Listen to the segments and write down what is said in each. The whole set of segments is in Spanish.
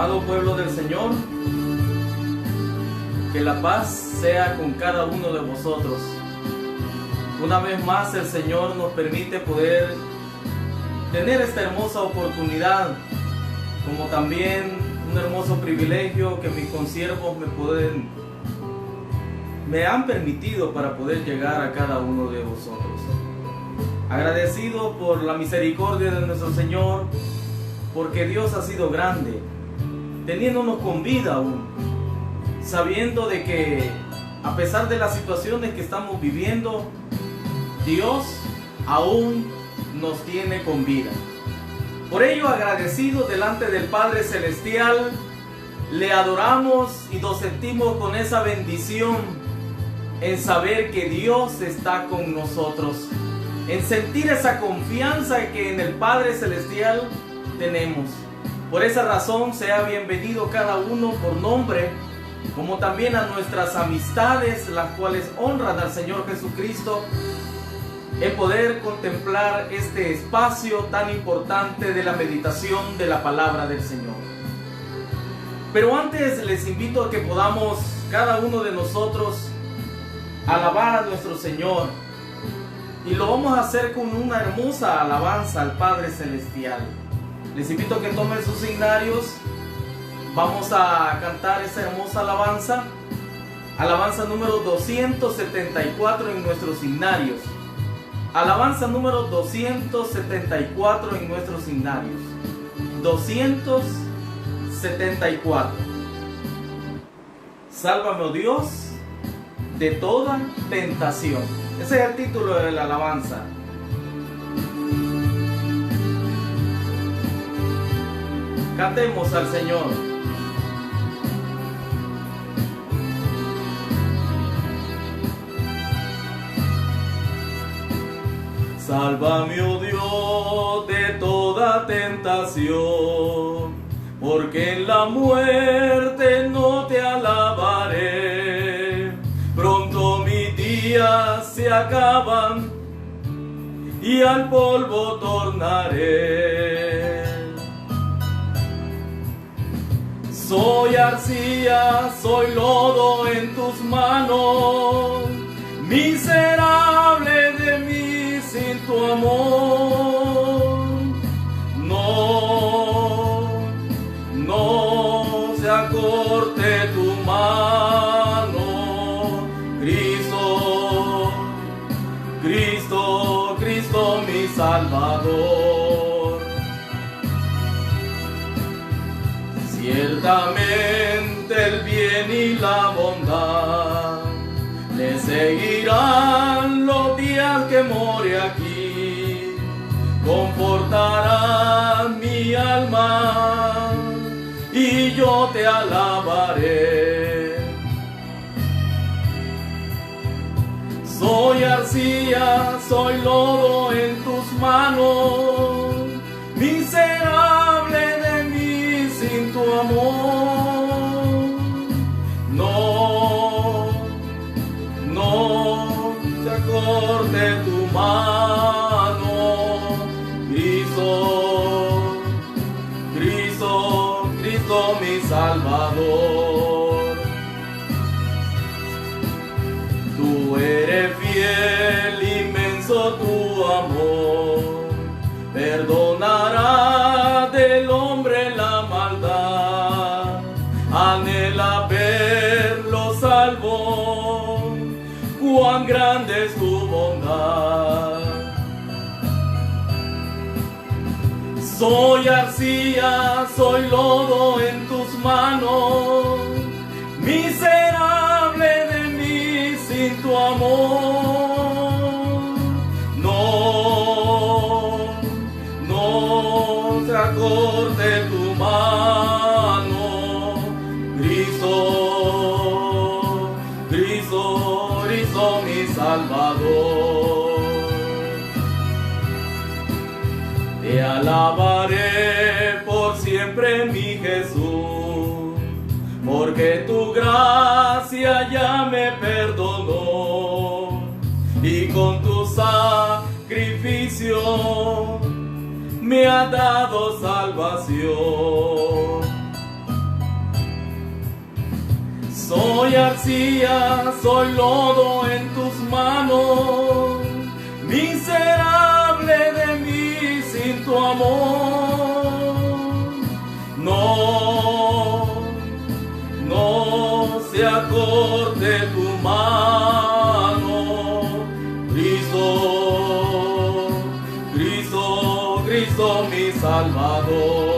Amado pueblo del Señor, que la paz sea con cada uno de vosotros. Una vez más el Señor nos permite poder tener esta hermosa oportunidad, como también un hermoso privilegio que mis consiervos me han permitido para poder llegar a cada uno de vosotros. Agradecido por la misericordia de nuestro Señor, porque Dios ha sido grande, teniéndonos con vida aún, sabiendo de que a pesar de las situaciones que estamos viviendo, Dios aún nos tiene con vida. Por ello, agradecido delante del Padre Celestial, le adoramos y nos sentimos con esa bendición en saber que Dios está con nosotros, en sentir esa confianza que en el Padre Celestial tenemos. Por esa razón, sea bienvenido cada uno por nombre, como también a nuestras amistades, las cuales honran al Señor Jesucristo, en poder contemplar este espacio tan importante de la meditación de la palabra del Señor. Pero antes les invito a que podamos, cada uno de nosotros, alabar a nuestro Señor, y lo vamos a hacer con una hermosa alabanza al Padre Celestial. Les invito a que tomen sus signarios. Vamos a cantar esa hermosa alabanza, alabanza número 274 en nuestros signarios. Alabanza número 274 en nuestros signarios. 274. Sálvame, oh Dios, de toda tentación. Ese es el título de la alabanza. Cantemos al Señor. Sálvame, oh Dios, de toda tentación, porque en la muerte no te alabaré. Pronto mis días se acaban y al polvo tornaré. Soy arcilla, soy lodo en tus manos, miserable de mí sin tu amor. No se acorte tu mano, Cristo mi Salvador. Ciertamente el bien y la bondad le seguirán los días que more aquí, confortarán mi alma y yo te alabaré. Soy arcilla, soy lodo en tus manos, miserable de mí sin tu amor. No se acorte tu mano, Cristo mi Salvador. Tú eres fiel, inmenso tu amor, perdonará del hombre la maldad, anhela verlo salvo, cuán grande es tu bondad. Soy arcilla, soy lodo en tus manos, miserable de mí sin tu amor. No se acorte tu mano, Cristo mi Salvador. Te alabaré por siempre, mi Jesús, porque tu gracia ya me perdonó y con tu sacrificio me ha dado salvación. Soy arcilla, soy lodo en tus manos, miserable de mí sin tu amor. No se acorte tu mano, Cristo mi Salvador.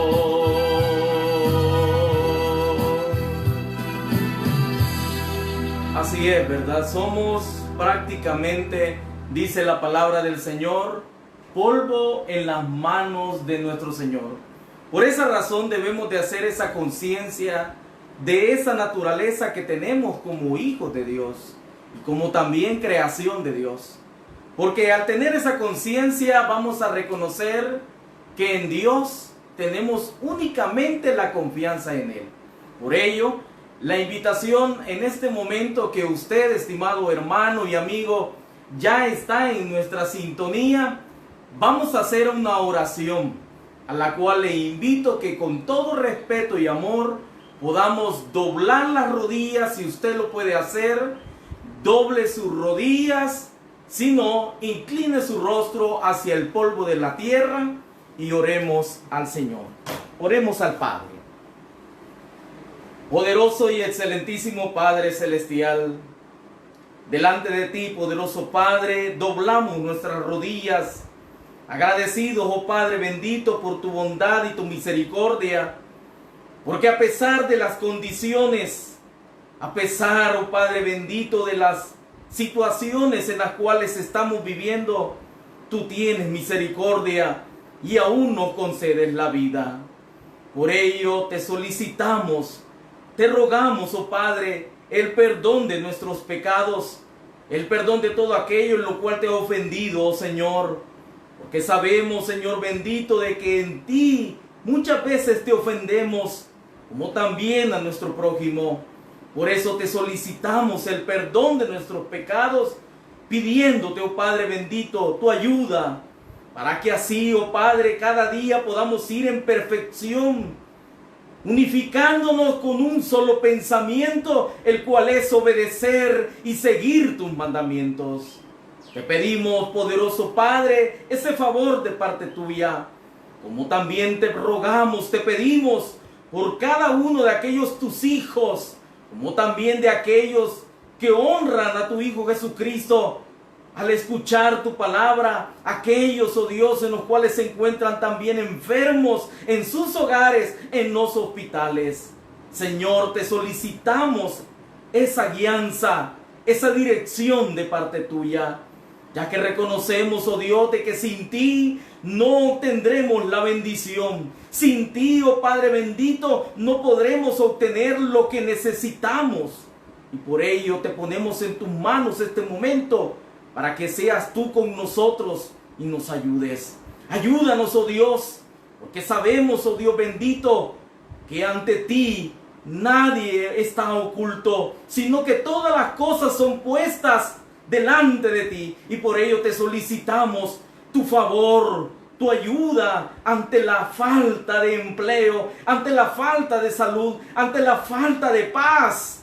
Así es, ¿verdad? Somos prácticamente, dice la palabra del Señor, polvo en las manos de nuestro Señor. Por esa razón debemos de hacer esa conciencia de esa naturaleza que tenemos como hijos de Dios y como también creación de Dios. Porque al tener esa conciencia vamos a reconocer que en Dios tenemos únicamente la confianza en Él. Por ello, la invitación en este momento que usted, estimado hermano y amigo, ya está en nuestra sintonía, vamos a hacer una oración a la cual le invito que con todo respeto y amor podamos doblar las rodillas. Si usted lo puede hacer, doble sus rodillas. Si no, incline su rostro hacia el polvo de la tierra y oremos al Señor. Oremos al Padre. Poderoso y excelentísimo Padre Celestial, delante de ti, poderoso Padre, doblamos nuestras rodillas, agradecidos, oh Padre bendito, por tu bondad y tu misericordia, porque a pesar de las condiciones, a pesar, oh Padre bendito, de las situaciones en las cuales estamos viviendo, tú tienes misericordia y aún nos concedes la vida. Por ello te solicitamos, te rogamos, oh Padre, el perdón de nuestros pecados, el perdón de todo aquello en lo cual te he ofendido, oh Señor, porque sabemos, Señor bendito, de que en ti muchas veces te ofendemos, como también a nuestro prójimo. Por eso te solicitamos el perdón de nuestros pecados, pidiéndote, oh Padre bendito, tu ayuda, para que así, oh Padre, cada día podamos ir en perfección, unificándonos con un solo pensamiento, el cual es obedecer y seguir tus mandamientos. Te pedimos, poderoso Padre, ese favor de parte tuya, como también te rogamos, te pedimos por cada uno de aquellos tus hijos, como también de aquellos que honran a tu Hijo Jesucristo, al escuchar tu palabra, aquellos, oh Dios, en los cuales se encuentran también enfermos en sus hogares, en los hospitales. Señor, te solicitamos esa guianza, esa dirección de parte tuya, ya que reconocemos, oh Dios, de que sin ti no tendremos la bendición. Sin ti, oh Padre bendito, no podremos obtener lo que necesitamos. Y por ello te ponemos en tus manos este momento, para que seas tú con nosotros y nos ayudes. Ayúdanos, oh Dios, porque sabemos, oh Dios bendito, que ante ti nadie está oculto, sino que todas las cosas son puestas delante de ti. Y por ello te solicitamos tu favor, tu ayuda ante la falta de empleo, ante la falta de salud, ante la falta de paz,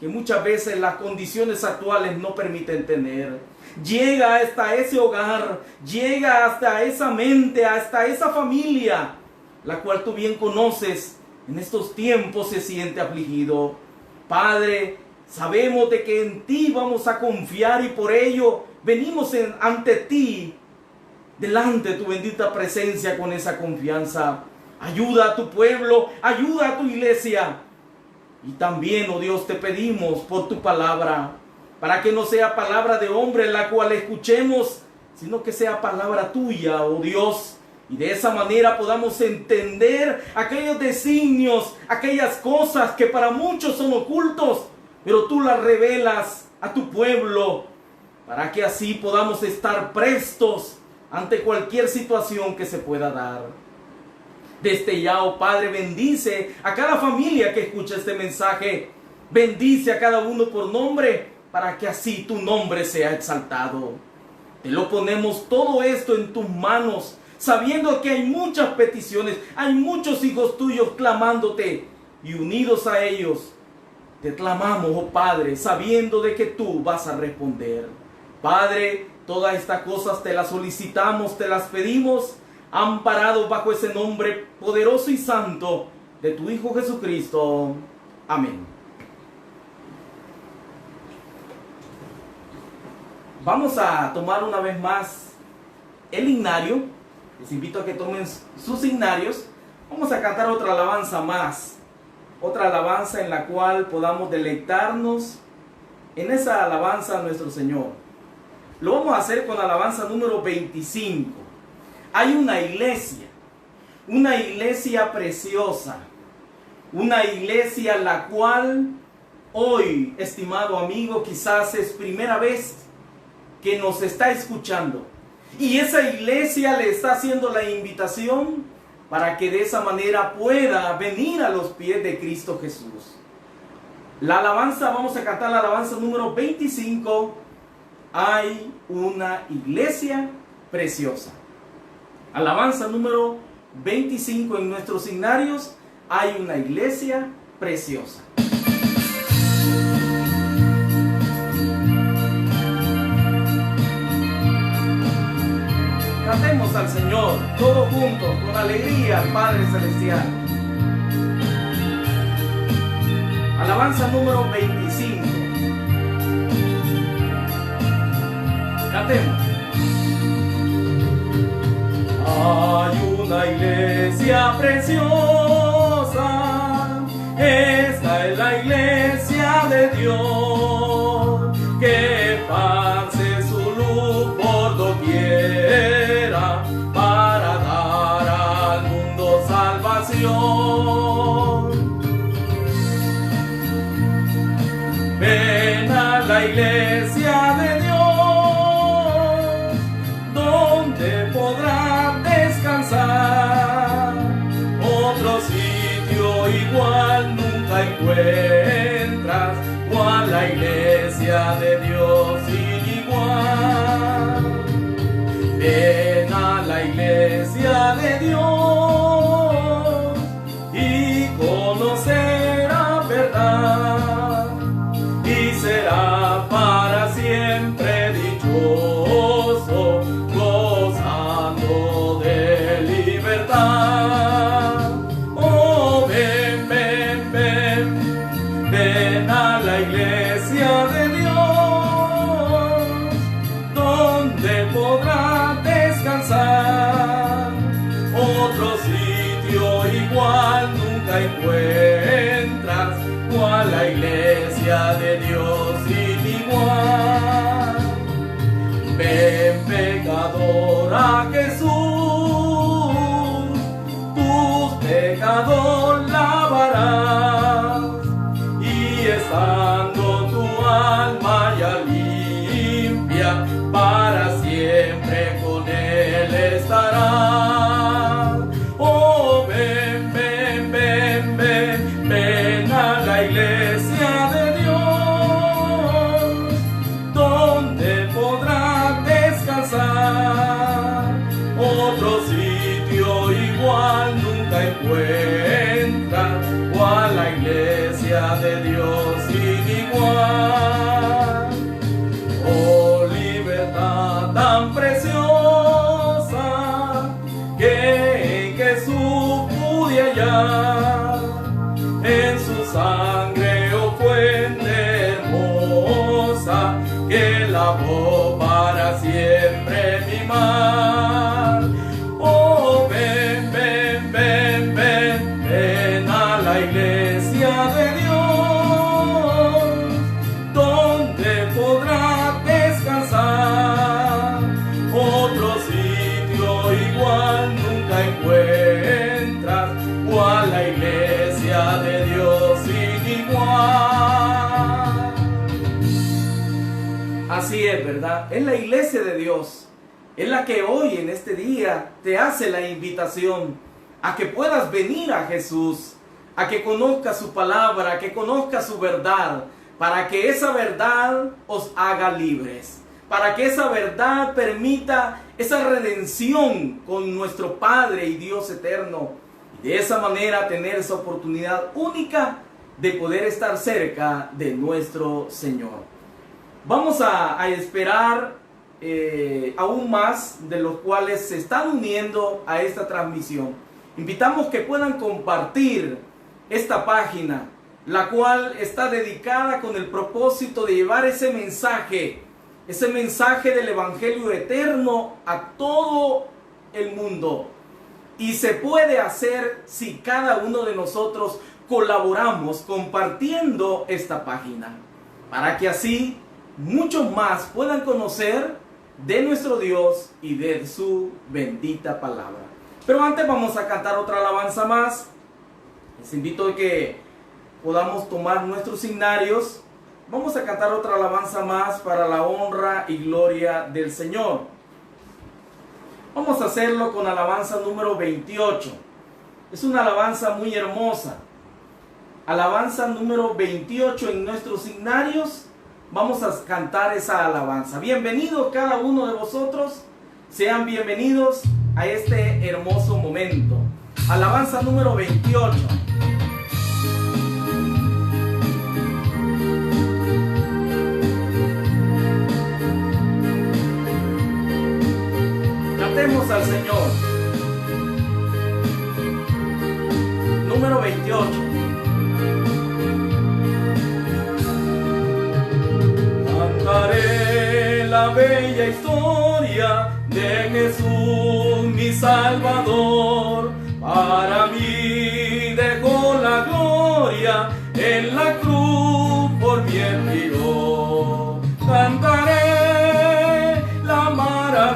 que muchas veces las condiciones actuales no permiten tener. Llega hasta ese hogar, llega hasta esa mente, hasta esa familia, la cual tú bien conoces, en estos tiempos se siente afligido. Padre, sabemos de que en ti vamos a confiar y por ello venimos ante ti, delante de tu bendita presencia con esa confianza. Ayuda a tu pueblo, ayuda a tu iglesia. Y también, oh Dios, te pedimos por tu palabra, para que no sea palabra de hombre la cual escuchemos, sino que sea palabra tuya, oh Dios. Y de esa manera podamos entender aquellos designios, aquellas cosas que para muchos son ocultos, pero tú las revelas a tu pueblo, para que así podamos estar prestos ante cualquier situación que se pueda dar. Desde ya, oh Padre, bendice a cada familia que escucha este mensaje. Bendice a cada uno por nombre, para que así tu nombre sea exaltado. Te lo ponemos todo esto en tus manos, sabiendo que hay muchas peticiones, hay muchos hijos tuyos clamándote, y unidos a ellos, te clamamos, oh Padre, sabiendo de que tú vas a responder. Padre, todas estas cosas te las solicitamos, te las pedimos, amparados bajo ese nombre poderoso y santo de tu Hijo Jesucristo. Amén. Vamos a tomar una vez más el himnario. Les invito a que tomen sus himnarios. Vamos a cantar otra alabanza más. Otra alabanza en la cual podamos deleitarnos en esa alabanza a nuestro Señor. Lo vamos a hacer con la alabanza número 25. Hay una iglesia preciosa, una iglesia la cual hoy, estimado amigo, quizás es primera vez que nos está escuchando. Y esa iglesia le está haciendo la invitación para que de esa manera pueda venir a los pies de Cristo Jesús. La alabanza, vamos a cantar la alabanza número 25. Hay una iglesia preciosa. Alabanza número 25 en nuestros himnarios. Hay una iglesia preciosa. Cantemos al Señor, todos juntos, con alegría al Padre Celestial. Alabanza número 25. Cantemos. Hay una iglesia preciosa, esta es la iglesia de Dios, que esparce su luz por doquiera para dar al mundo salvación. Ven a la iglesia de Dios, donde podrás descansar. Otro sitio igual nunca encuentras, cual la iglesia de Dios sin igual. Ven a la iglesia de Dios y conocerás verdad, y será para siempre dichoso, gozando de libertad. Oh, ven, ven, ven, ven a la iglesia de Dios, donde podrás descansar. Otro sitio igual nunca encuentras, cual la iglesia de Dios sin igual. Ven, pecador, a Jesús, tus pecados lavarás, y estando tu alma ya limpia, para siempre con Él estarás. Oh, ven, ven, ven, ven, ven a la iglesia de Dios, donde podrás descansar. Otro sitio igual nunca encuentras, cual la iglesia de Dios sin igual. Oh, libertad tan preciosa que en Jesús pude hallar, en su sangre, oh fuente hermosa, que lavó para siempre mi mal. Oh, ven, ven, ven, ven, ven a la iglesia de Dios, donde podrás descansar. Otro sitio igual nunca encuentras, cual la iglesia de Dios sin igual. Así es, ¿verdad? Es la iglesia de Dios. Es la que hoy, en este día, te hace la invitación a que puedas venir a Jesús, a que conozcas su palabra, a que conozcas su verdad, para que esa verdad os haga libres, para que esa verdad permita esa redención con nuestro Padre y Dios eterno, y de esa manera tener esa oportunidad única de poder estar cerca de nuestro Señor. Vamos a esperar aún más de los cuales se están uniendo a esta transmisión. Invitamos que puedan compartir esta página, la cual está dedicada con el propósito de llevar ese mensaje del Evangelio eterno a todo el mundo. Y se puede hacer si cada uno de nosotros colaboramos compartiendo esta página, para que así muchos más puedan conocer de nuestro Dios y de su bendita palabra. Pero antes vamos a cantar otra alabanza más. Les invito a que podamos tomar nuestros signarios. Vamos a cantar otra alabanza más para la honra y gloria del Señor. Vamos a hacerlo con alabanza número 28. Es una alabanza muy hermosa. Alabanza número 28 en nuestros signarios. Vamos a cantar esa alabanza. Bienvenidos cada uno de vosotros. Sean bienvenidos a este hermoso momento. Alabanza número 28. Cantemos al Señor. Número 28. Cantaré la bella historia de Jesús mi Salvador. Para mí dejó la gloria, en la cruz por mí expiró. Cantaré la maravilla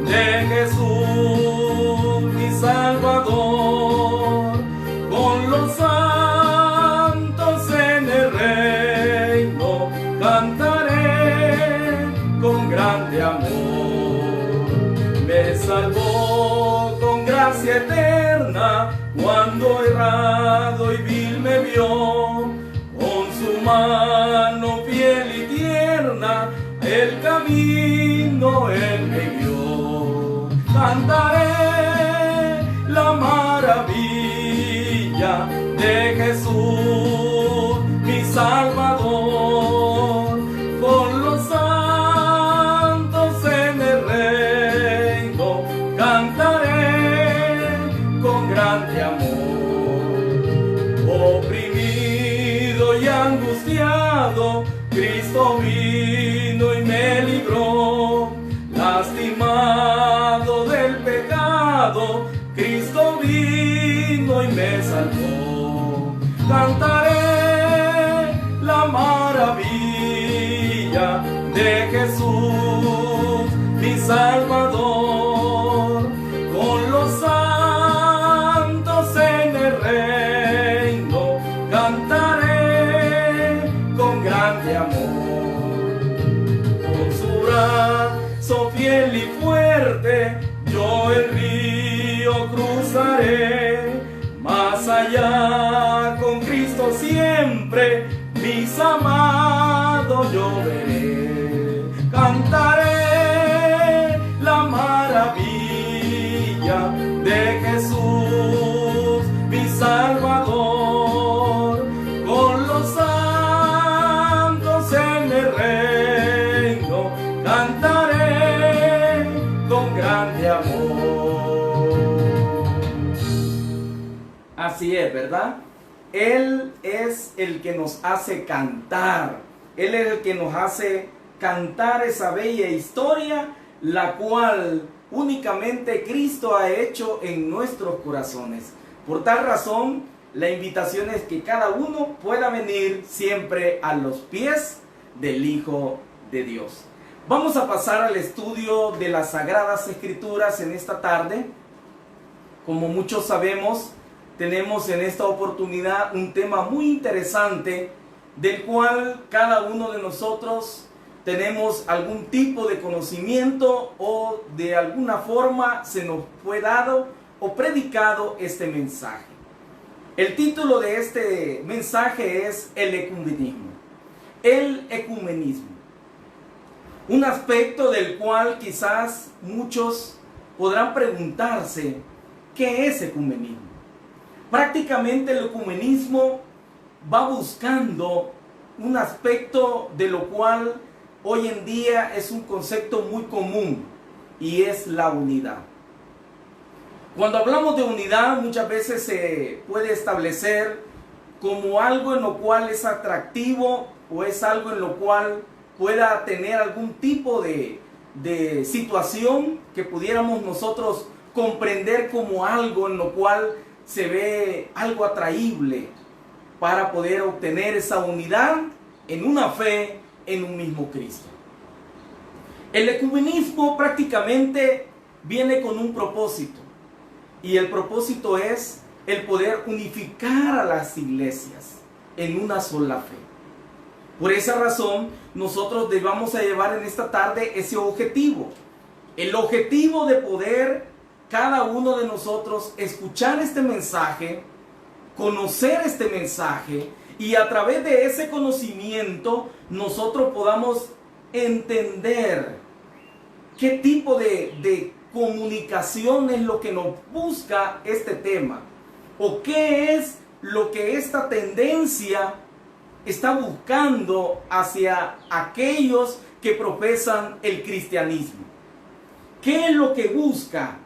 de Jesús mi Salvador. Con los santos en el reino cantaré con grande amor. Me salvó con gracia eterna cuando errado y vil me vio. Con su mano fiel y tierna el camino él me guió. Cantaré la maravilla de Jesús mi Salvador. Con los santos en el reino cantaré con grande amor. Oprimido y angustiado, Cristo vino y me libró. Lastimado del pecado, Cristo vino y me salvó. Cantaré la maravilla de Jesús mi Salvador. Con los santos en el reino cantaré con grande amor. Con su brazo fiel y fuerte yo el río cruzaré. Más allá con Cristo siempre mis amados yo veré. Cantaré la maravilla de Jesús mi Salvador. Con los santos en el reino cantaré con grande amor. Así es, ¿verdad? Él es el que nos hace cantar. Él es el que nos hace cantar esa bella historia, la cual únicamente Cristo ha hecho en nuestros corazones. Por tal razón, la invitación es que cada uno pueda venir siempre a los pies del Hijo de Dios. Vamos a pasar al estudio de las Sagradas Escrituras en esta tarde. Como muchos sabemos, tenemos en esta oportunidad un tema muy interesante, del cual cada uno de nosotros tenemos algún tipo de conocimiento o de alguna forma se nos fue dado o predicado este mensaje. El título de este mensaje es el ecumenismo. El ecumenismo. Un aspecto del cual quizás muchos podrán preguntarse, ¿qué es ecumenismo? Prácticamente el ecumenismo va buscando un aspecto de lo cual hoy en día es un concepto muy común, y es la unidad. Cuando hablamos de unidad, muchas veces se puede establecer como algo en lo cual es atractivo, o es algo en lo cual pueda tener algún tipo de situación que pudiéramos nosotros comprender como algo en lo cual se ve algo atraíble para poder obtener esa unidad en una fe en un mismo Cristo. El ecumenismo prácticamente viene con un propósito, y el propósito es el poder unificar a las iglesias en una sola fe. Por esa razón, nosotros vamos a llevar en esta tarde ese objetivo. El objetivo de poder cada uno de nosotros escuchar este mensaje, conocer este mensaje, y a través de ese conocimiento nosotros podamos entender qué tipo de comunicación es lo que nos busca este tema, o qué es lo que esta tendencia está buscando hacia aquellos que profesan el cristianismo. ¿Qué es lo que busca?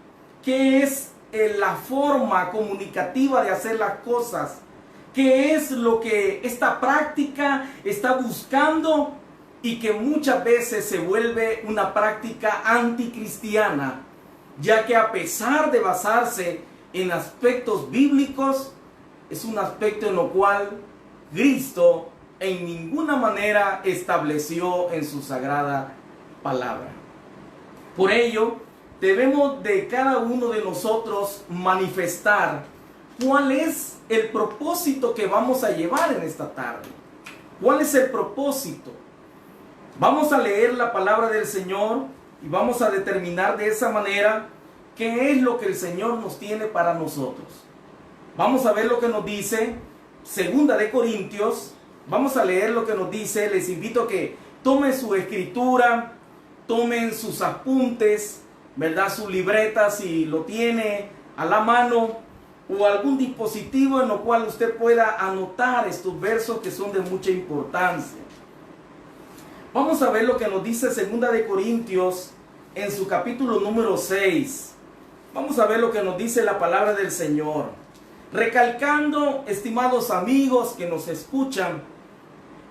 ¿Qué es la forma comunicativa de hacer las cosas? ¿Qué es lo que esta práctica está buscando, y que muchas veces se vuelve una práctica anticristiana, ya que a pesar de basarse en aspectos bíblicos, es un aspecto en lo cual Cristo en ninguna manera estableció en su sagrada palabra? Por ello, debemos de cada uno de nosotros manifestar cuál es el propósito que vamos a llevar en esta tarde. ¿Cuál es el propósito? Vamos a leer la palabra del Señor y vamos a determinar de esa manera qué es lo que el Señor nos tiene para nosotros. Vamos a ver lo que nos dice Segunda de Corintios. Vamos a leer lo que nos dice. Les invito a que tomen su escritura, tomen sus apuntes, ¿verdad? Su libreta, si lo tiene a la mano, o algún dispositivo en lo cual usted pueda anotar estos versos que son de mucha importancia. Vamos a ver lo que nos dice Segunda de Corintios en su capítulo número 6. Vamos a ver lo que nos dice la palabra del Señor. Recalcando, estimados amigos que nos escuchan,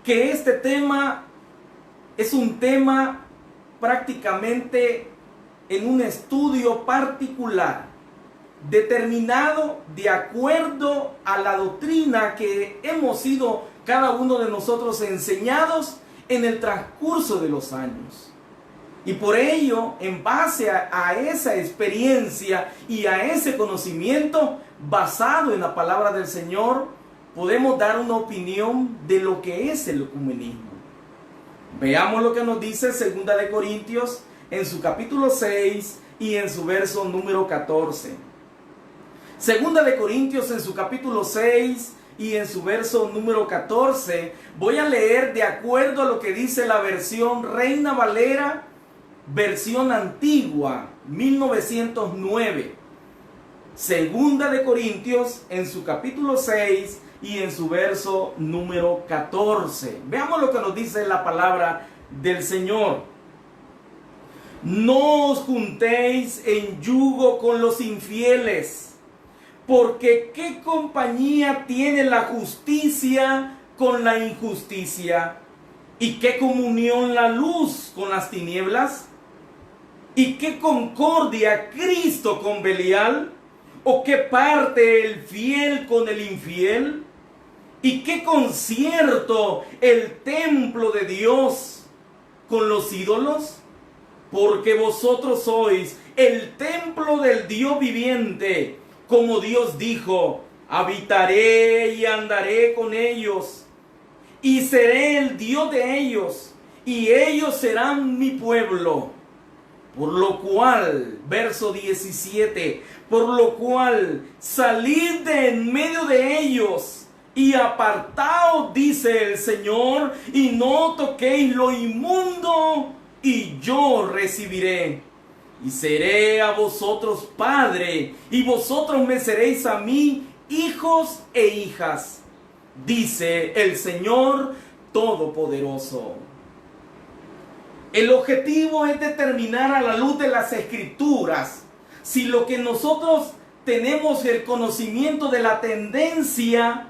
que este tema es un tema prácticamente en un estudio particular, determinado de acuerdo a la doctrina que hemos sido cada uno de nosotros enseñados en el transcurso de los años. Y por ello, en base a esa experiencia y a ese conocimiento basado en la palabra del Señor, podemos dar una opinión de lo que es el ecumenismo. Veamos lo que nos dice Segunda de Corintios en su capítulo 6 y en su verso número 14. Segunda de Corintios en su capítulo 6 y en su verso número 14, voy a leer de acuerdo a lo que dice la versión Reina Valera, versión antigua, 1909. Segunda de Corintios en su capítulo 6 y en su verso número 14. Veamos lo que nos dice la palabra del Señor. No os juntéis en yugo con los infieles, porque ¿qué compañía tiene la justicia con la injusticia? ¿Y qué comunión la luz con las tinieblas? ¿Y qué concordia Cristo con Belial? ¿O qué parte el fiel con el infiel? ¿Y qué concierto el templo de Dios con los ídolos? Porque vosotros sois el templo del Dios viviente, como Dios dijo: habitaré y andaré con ellos, y seré el Dios de ellos, y ellos serán mi pueblo. Por lo cual, verso 17, por lo cual salid de en medio de ellos y apartaos, dice el Señor, y no toquéis lo inmundo, y yo recibiré. Y seré a vosotros padre, y vosotros me seréis a mí hijos e hijas, dice el Señor Todopoderoso. El objetivo es determinar a la luz de las Escrituras si lo que nosotros tenemos el conocimiento de la tendencia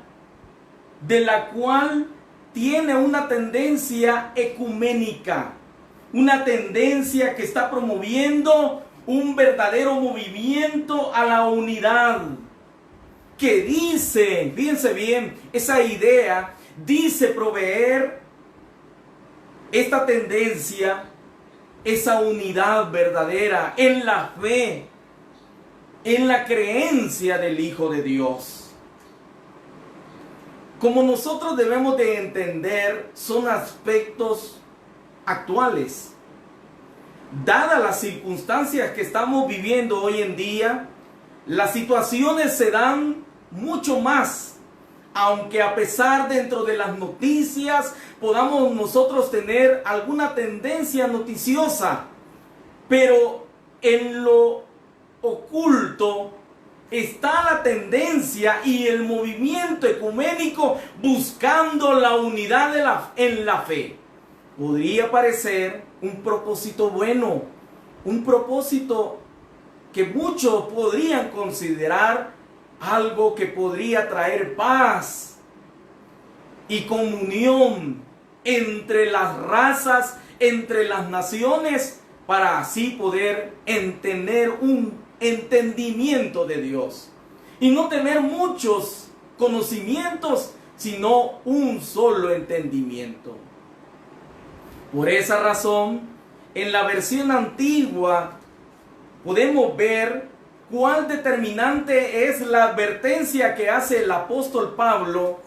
de la cual tiene una tendencia ecuménica, una tendencia que está promoviendo un verdadero movimiento a la unidad, que dice, fíjense bien, esa idea dice proveer esta tendencia, esa unidad verdadera en la fe, en la creencia del Hijo de Dios. Como nosotros debemos de entender, son aspectos actuales. Dadas las circunstancias que estamos viviendo hoy en día, las situaciones se dan mucho más. Aunque a pesar dentro de las noticias podamos nosotros tener alguna tendencia noticiosa, pero en lo oculto está la tendencia y el movimiento ecuménico buscando la unidad en la fe. Podría parecer un propósito bueno, un propósito que muchos podrían considerar algo que podría traer paz y comunión entre las razas, entre las naciones, para así poder tener un entendimiento de Dios y no tener muchos conocimientos, sino un solo entendimiento. Por esa razón, en la versión antigua podemos ver cuál determinante es la advertencia que hace el apóstol Pablo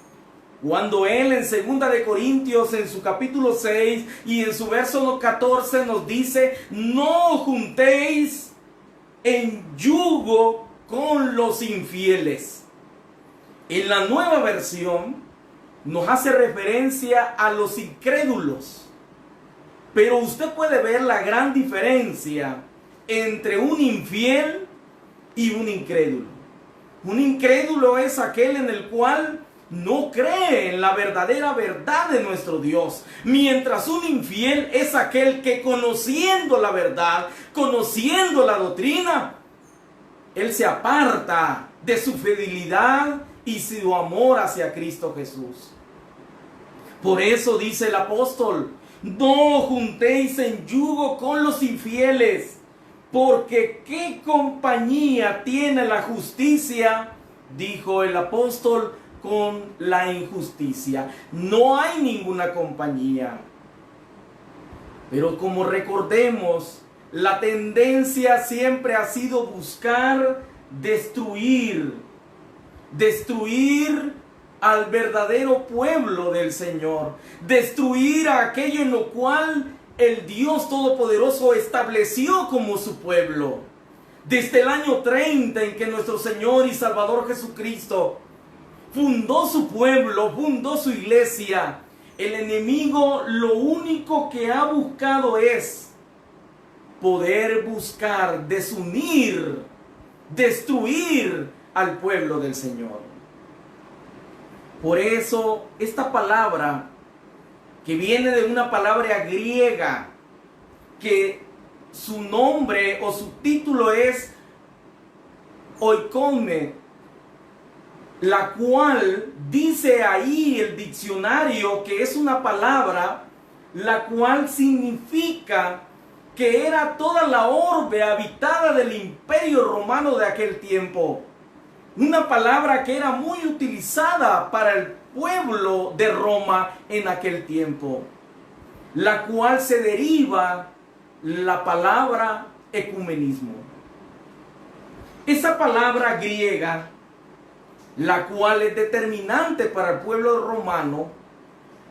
cuando él en 2 de Corintios, en su capítulo 6 y en su verso 14 nos dice: no juntéis en yugo con los infieles. En la nueva versión nos hace referencia a los incrédulos, pero usted puede ver la gran diferencia entre un infiel y un incrédulo. Un incrédulo es aquel en el cual no cree en la verdadera verdad de nuestro Dios, mientras un infiel es aquel que, conociendo la verdad, conociendo la doctrina, él se aparta de su fidelidad y su amor hacia Cristo Jesús. Por eso dice el apóstol: no juntéis en yugo con los infieles, porque ¿qué compañía tiene la justicia?, dijo el apóstol, con la injusticia. No hay ninguna compañía. Pero como recordemos, la tendencia siempre ha sido buscar destruir al verdadero pueblo del Señor, destruir a aquello en lo cual el Dios Todopoderoso estableció como su pueblo. Desde el año 30 en que nuestro Señor y Salvador Jesucristo fundó su pueblo, fundó su iglesia, el enemigo lo único que ha buscado es poder buscar desunir, destruir al pueblo del Señor. Por eso esta palabra, que viene de una palabra griega, que su nombre o su título es oikone, la cual dice ahí el diccionario que es una palabra la cual significa que era toda la orbe habitada del imperio romano de aquel tiempo. Una palabra que era muy utilizada para el pueblo de Roma en aquel tiempo, la cual se deriva la palabra ecumenismo. Esa palabra griega, la cual es determinante para el pueblo romano,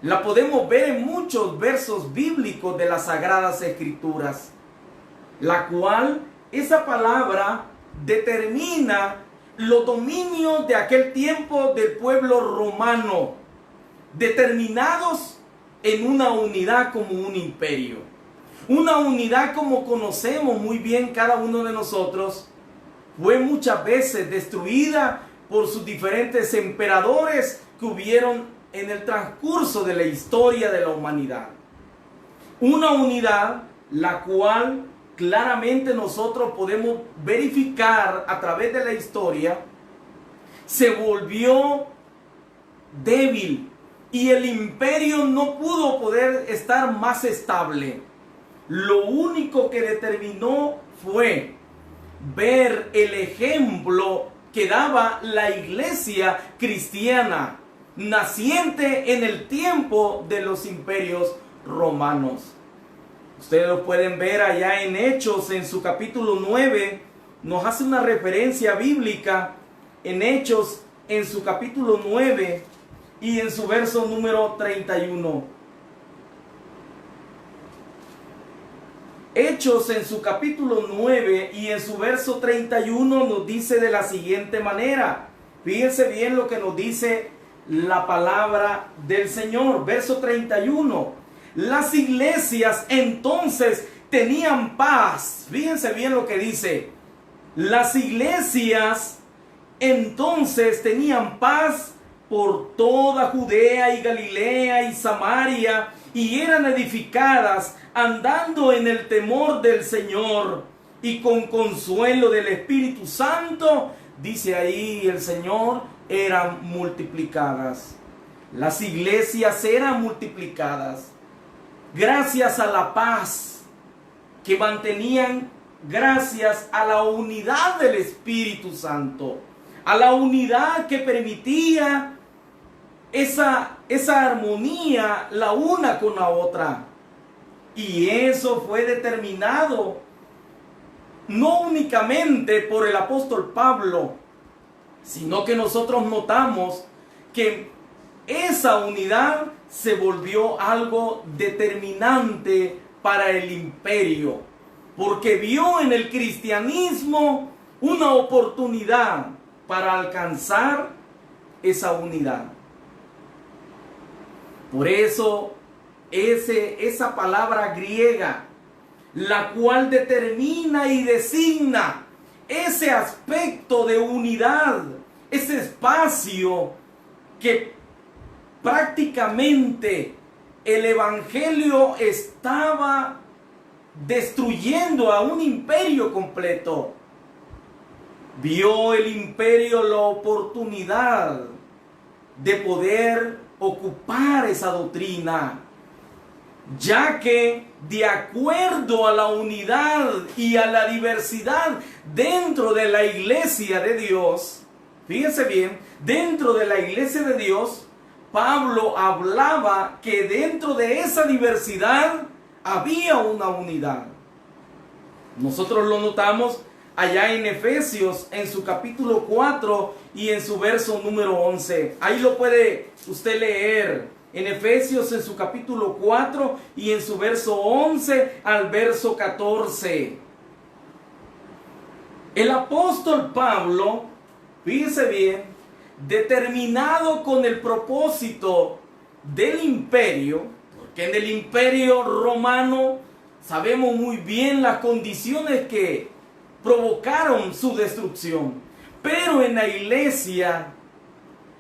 la podemos ver en muchos versos bíblicos de las Sagradas Escrituras, la cual esa palabra determina los dominios de aquel tiempo del pueblo romano, determinados en una unidad como un imperio. Una unidad como conocemos muy bien cada uno de nosotros, fue muchas veces destruida por sus diferentes emperadores que hubieron en el transcurso de la historia de la humanidad. Una unidad la cual claramente nosotros podemos verificar a través de la historia se volvió débil y el imperio no pudo poder estar más estable. Lo único que determinó fue ver el ejemplo que daba la iglesia cristiana naciente en el tiempo de los imperios romanos. Ustedes lo pueden ver allá en Hechos, en su capítulo 9, nos hace una referencia bíblica en Hechos, en su capítulo 9 y en su verso número 31. Hechos en su capítulo 9 y en su verso 31 nos dice de la siguiente manera. Fíjense bien lo que nos dice la palabra del Señor. Verso 31. Las iglesias entonces tenían paz. Fíjense bien lo que dice. Las iglesias entonces tenían paz por toda Judea y Galilea y Samaria, y eran edificadas andando en el temor del Señor y con consuelo del Espíritu Santo, dice ahí el Señor, eran multiplicadas. Las iglesias eran multiplicadas gracias a la paz que mantenían, gracias a la unidad del Espíritu Santo, a la unidad que permitía esa armonía la una con la otra. Y eso fue determinado no únicamente por el apóstol Pablo, sino que nosotros notamos que esa unidad se volvió algo determinante para el imperio, porque vio en el cristianismo una oportunidad para alcanzar esa unidad. Por eso, esa palabra griega, la cual determina y designa ese aspecto de unidad, ese espacio que prácticamente el evangelio estaba destruyendo a un imperio completo. Vio el imperio la oportunidad de poder ocupar esa doctrina, ya que de acuerdo a la unidad y a la diversidad dentro de la iglesia de Dios, fíjense bien, dentro de la iglesia de Dios, Pablo hablaba que dentro de esa diversidad había una unidad. Nosotros lo notamos allá en Efesios, en su capítulo 4 y en su verso número 11. Ahí lo puede usted leer. En Efesios, en su capítulo 4 y en su verso 11 al verso 14. El apóstol Pablo, fíjese bien, determinado con el propósito del imperio, porque en el imperio romano sabemos muy bien las condiciones que provocaron su destrucción, pero en la iglesia,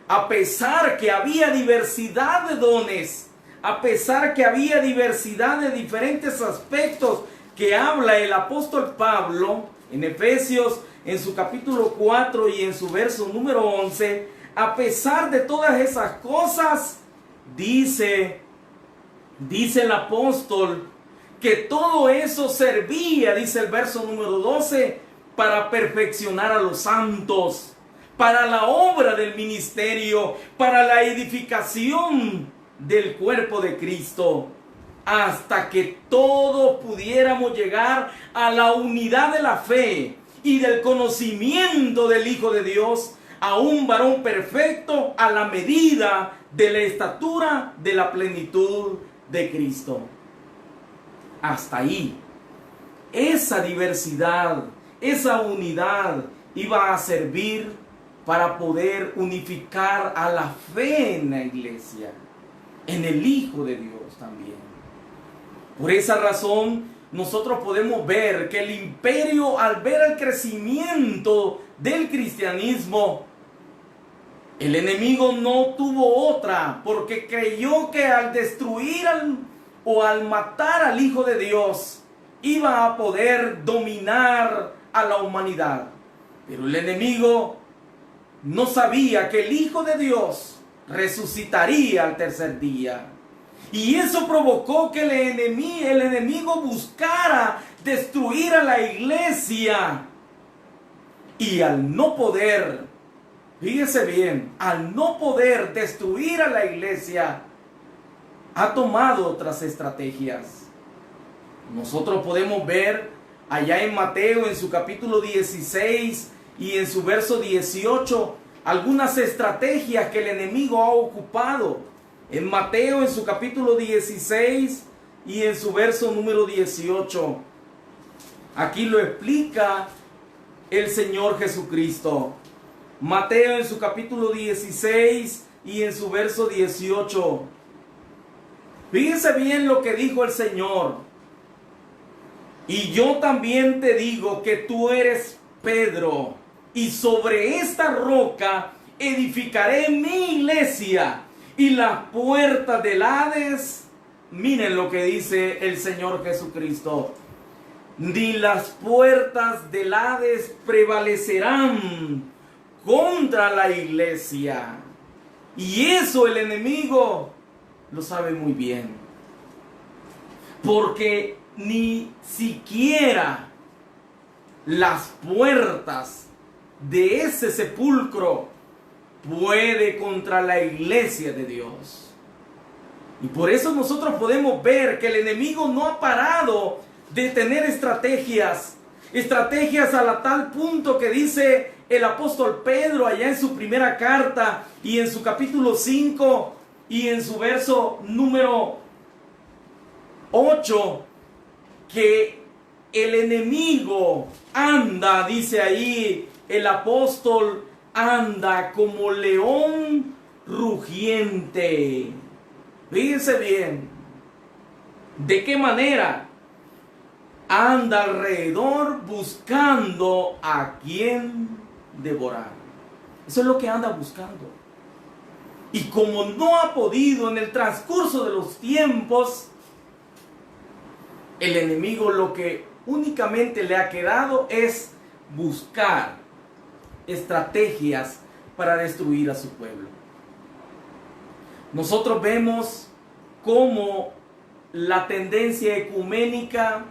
a pesar que había diversidad de dones, a pesar que había diversidad de diferentes aspectos que habla el apóstol Pablo, en Efesios, en su capítulo 4 y en su verso número 11, a pesar de todas esas cosas, dice el apóstol, que todo eso servía, dice el verso número 12, para perfeccionar a los santos, para la obra del ministerio, para la edificación del cuerpo de Cristo, hasta que todos pudiéramos llegar a la unidad de la fe y del conocimiento del Hijo de Dios, a un varón perfecto a la medida de la estatura de la plenitud de Cristo. Hasta ahí, esa diversidad, esa unidad iba a servir para poder unificar a la fe en la iglesia, en el Hijo de Dios también. Por esa razón, nosotros podemos ver que el imperio, al ver el crecimiento del cristianismo, El enemigo no tuvo otra, porque creyó que al destruir o al matar al Hijo de Dios, iba a poder dominar a la humanidad. Pero el enemigo no sabía que el Hijo de Dios resucitaría al tercer día. Y eso provocó que el enemigo buscara destruir a la iglesia. Y al no poder, fíjese bien, al no poder destruir a la iglesia, ha tomado otras estrategias. Nosotros podemos ver allá en Mateo, en su capítulo 16 y en su verso 18, algunas estrategias que el enemigo ha ocupado. En Mateo, en su capítulo 16 y en su verso número 18. Aquí lo explica el Señor Jesucristo. Mateo en su capítulo 16 y en su verso 18. Fíjense bien lo que dijo el Señor. Y yo también te digo que tú eres Pedro, y sobre esta roca edificaré mi iglesia, y las puertas del Hades, miren lo que dice el Señor Jesucristo, ni las puertas del Hades prevalecerán contra la iglesia. Y eso el enemigo lo sabe muy bien, porque ni siquiera las puertas de ese sepulcro puede contra la iglesia de Dios. Y por eso nosotros podemos ver que el enemigo no ha parado de tener estrategias a la tal punto que dice el apóstol Pedro allá en su primera carta y en su capítulo 5 y en su verso número 8, que el enemigo anda, dice ahí el apóstol, anda como león rugiente. Fíjense bien, ¿de qué manera? Anda alrededor buscando a quien devorar. Eso es lo que anda buscando. Y como no ha podido en el transcurso de los tiempos, el enemigo lo que únicamente le ha quedado es buscar estrategias para destruir a su pueblo. Nosotros vemos cómo la tendencia ecuménica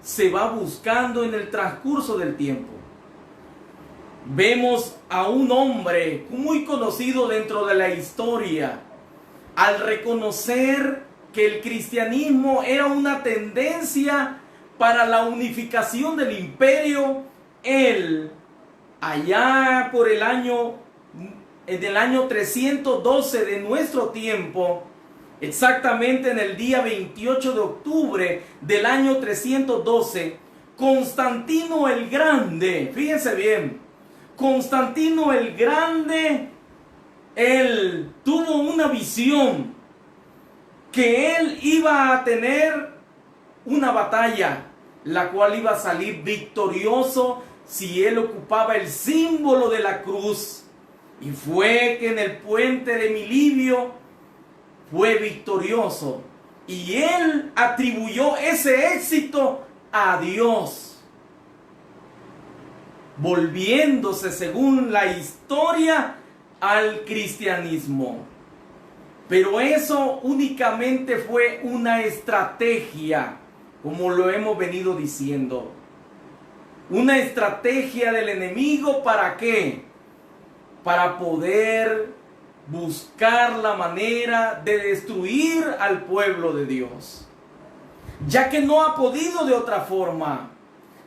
se va buscando en el transcurso del tiempo. Vemos a un hombre muy conocido dentro de la historia, al reconocer que el cristianismo era una tendencia para la unificación del imperio. Él, allá por en el año 312 de nuestro tiempo, exactamente en el día 28 de octubre del año 312, Constantino el Grande, fíjense bien, Constantino el Grande, él tuvo una visión que él iba a tener una batalla, la cual iba a salir victorioso si él ocupaba el símbolo de la cruz. Y fue que en el puente de Milivio fue victorioso. Y él atribuyó ese éxito a Dios, volviéndose, según la historia, al cristianismo. Pero eso únicamente fue una estrategia, como lo hemos venido diciendo. Una estrategia del enemigo, ¿para qué? Para poder buscar la manera de destruir al pueblo de Dios. Ya que no ha podido de otra forma,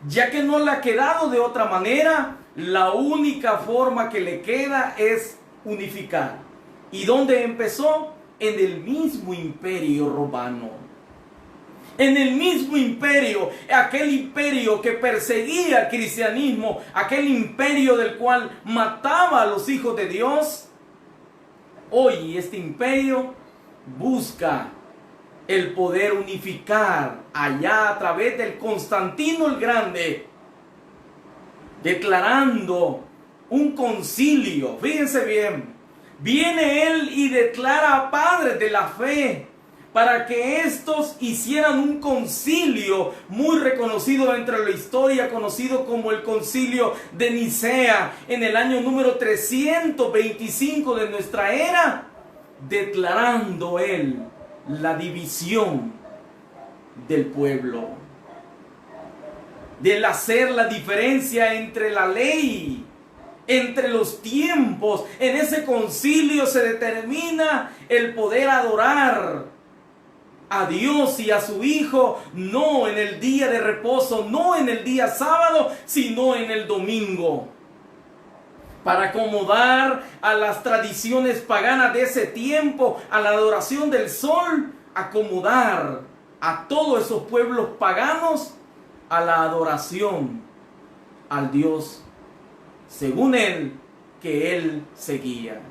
ya que no le ha quedado de otra manera, la única forma que le queda es unificar. ¿Y dónde empezó? En el mismo imperio romano. En el mismo imperio, aquel imperio que perseguía el cristianismo, aquel imperio del cual mataba a los hijos de Dios. Hoy este imperio busca el poder unificar allá a través del Constantino el Grande, declarando un concilio, fíjense bien, Viene Él y declara a padres de la fe para que estos hicieran un concilio muy reconocido entre la historia, conocido como el concilio de Nicea, en el año número 325 de nuestra era, declarando Él la división del pueblo, del hacer la diferencia entre la ley, entre los tiempos. En ese concilio se determina el poder adorar a Dios y a su Hijo, no en el día de reposo, no en el día sábado, sino en el domingo, para acomodar a las tradiciones paganas de ese tiempo, a la adoración del sol, acomodar a todos esos pueblos paganos a la adoración al Dios según Él, que Él seguía.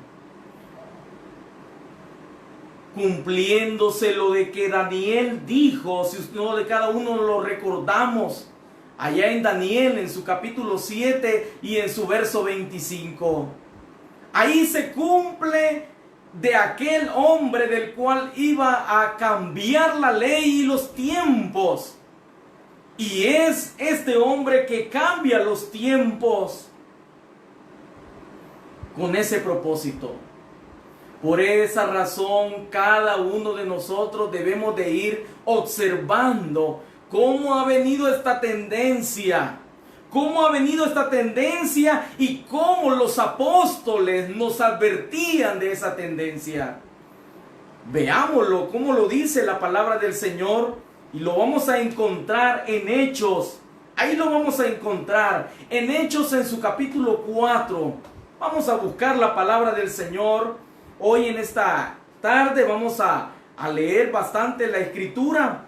Cumpliéndose lo de que Daniel dijo, si uno de cada uno lo recordamos, allá en Daniel, en su capítulo 7 y en su verso 25. Ahí se cumple de aquel hombre del cual iba a cambiar la ley y los tiempos. Y es este hombre que cambia los tiempos con ese propósito. Por esa razón, cada uno de nosotros debemos de ir observando cómo ha venido esta tendencia. Cómo ha venido esta tendencia y cómo los apóstoles nos advertían de esa tendencia. Veámoslo, cómo lo dice la palabra del Señor, y lo vamos a encontrar en Hechos. Ahí lo vamos a encontrar en Hechos, en su capítulo 4. Vamos a buscar la palabra del Señor. Hoy en esta tarde vamos a leer bastante la Escritura,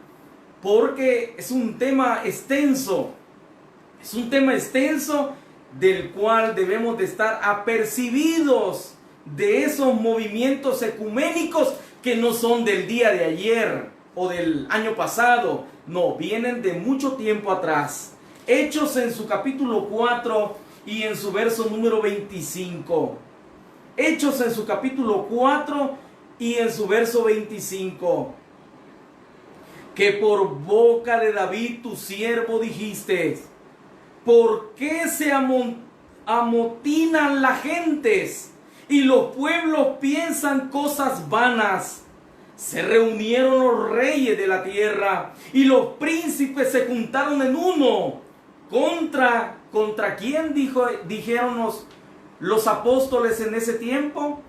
porque es un tema extenso. Es un tema extenso del cual debemos de estar apercibidos de esos movimientos ecuménicos que no son del día de ayer o del año pasado. No, vienen de mucho tiempo atrás. Hechos en su capítulo 4 y en su verso número 25. Hechos en su capítulo 4 y en su verso 25. Que por boca de David tu siervo dijiste: ¿por qué se amotinan las gentes y los pueblos piensan cosas vanas? Se reunieron los reyes de la tierra y los príncipes se juntaron en uno. ¿Contra quién dijeron los apóstoles en ese tiempo?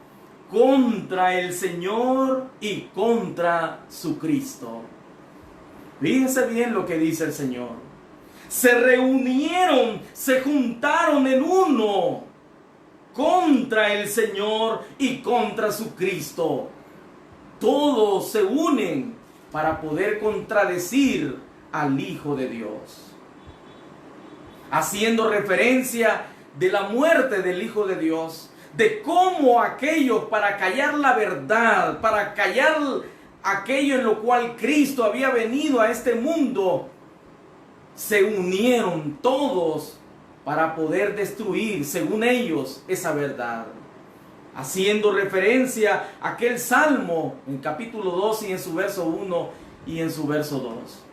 Contra el Señor y contra su Cristo. Fíjense bien lo que dice el Señor. Se reunieron, se juntaron en uno contra el Señor y contra su Cristo. Todos se unen para poder contradecir al Hijo de Dios, haciendo referencia de la muerte del Hijo de Dios, de cómo aquellos, para callar la verdad, para callar aquello en lo cual Cristo había venido a este mundo, se unieron todos para poder destruir, según ellos, esa verdad. Haciendo referencia a aquel salmo en capítulo 2 y en su verso 1 y en su verso 2.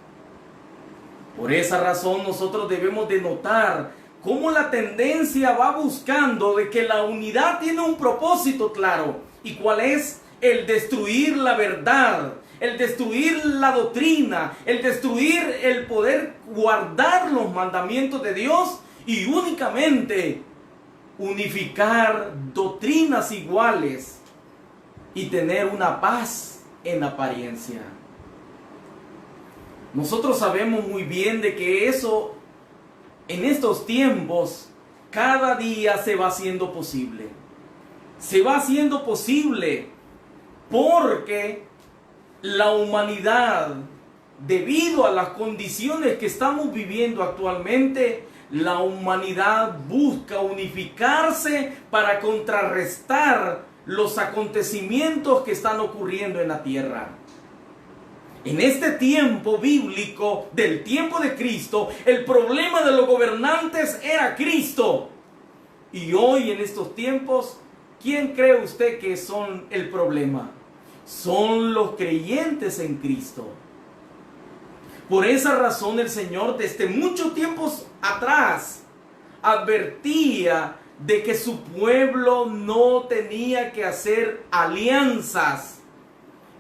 Por esa razón nosotros debemos de notar cómo la tendencia va buscando de que la unidad tiene un propósito claro. ¿Y cuál es? El destruir la verdad, el destruir la doctrina, el destruir el poder guardar los mandamientos de Dios y únicamente unificar doctrinas iguales y tener una paz en apariencia. Nosotros sabemos muy bien de que eso en estos tiempos cada día se va haciendo posible. Se va haciendo posible porque la humanidad, debido a las condiciones que estamos viviendo actualmente, la humanidad busca unificarse para contrarrestar los acontecimientos que están ocurriendo en la tierra. En este tiempo bíblico, del tiempo de Cristo, el problema de los gobernantes era Cristo. Y hoy en estos tiempos, ¿quién cree usted que son el problema? Son los creyentes en Cristo. Por esa razón el Señor desde muchos tiempos atrás advertía de que su pueblo no tenía que hacer alianzas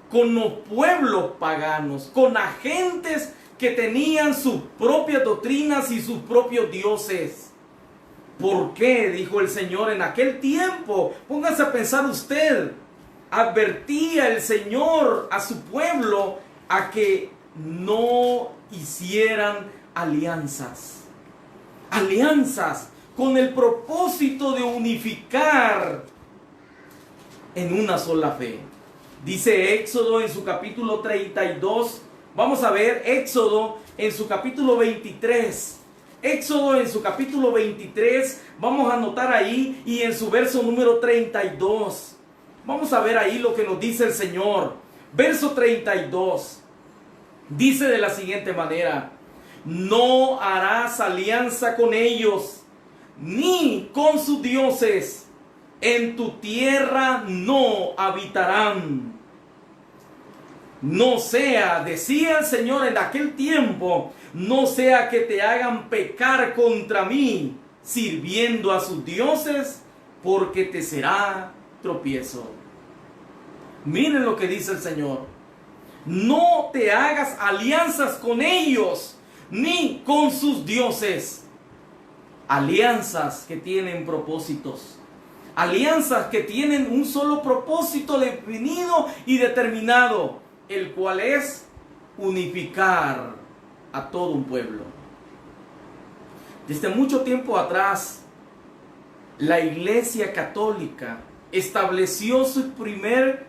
con los pueblos paganos, con agentes que tenían sus propias doctrinas y sus propios dioses. ¿Por qué? Dijo el Señor en aquel tiempo. Póngase a pensar usted. Advertía el Señor a su pueblo a que no hicieran alianzas. Alianzas con el propósito de unificar en una sola fe. Dice Éxodo en su capítulo 32. Vamos a ver Éxodo en su capítulo 23. Éxodo en su capítulo 23. Vamos a anotar ahí y en su verso número 32. Vamos a ver ahí lo que nos dice el Señor. Verso 32. Dice de la siguiente manera: no harás alianza con ellos, ni con sus dioses. En tu tierra no habitarán. No sea, decía el Señor en aquel tiempo, no sea que te hagan pecar contra mí, sirviendo a sus dioses, porque te será tropiezo. Miren lo que dice el Señor. No te hagas alianzas con ellos, ni con sus dioses. Alianzas que tienen propósitos. Alianzas que tienen un solo propósito definido y determinado, el cual es unificar a todo un pueblo. Desde mucho tiempo atrás, la Iglesia Católica estableció su primer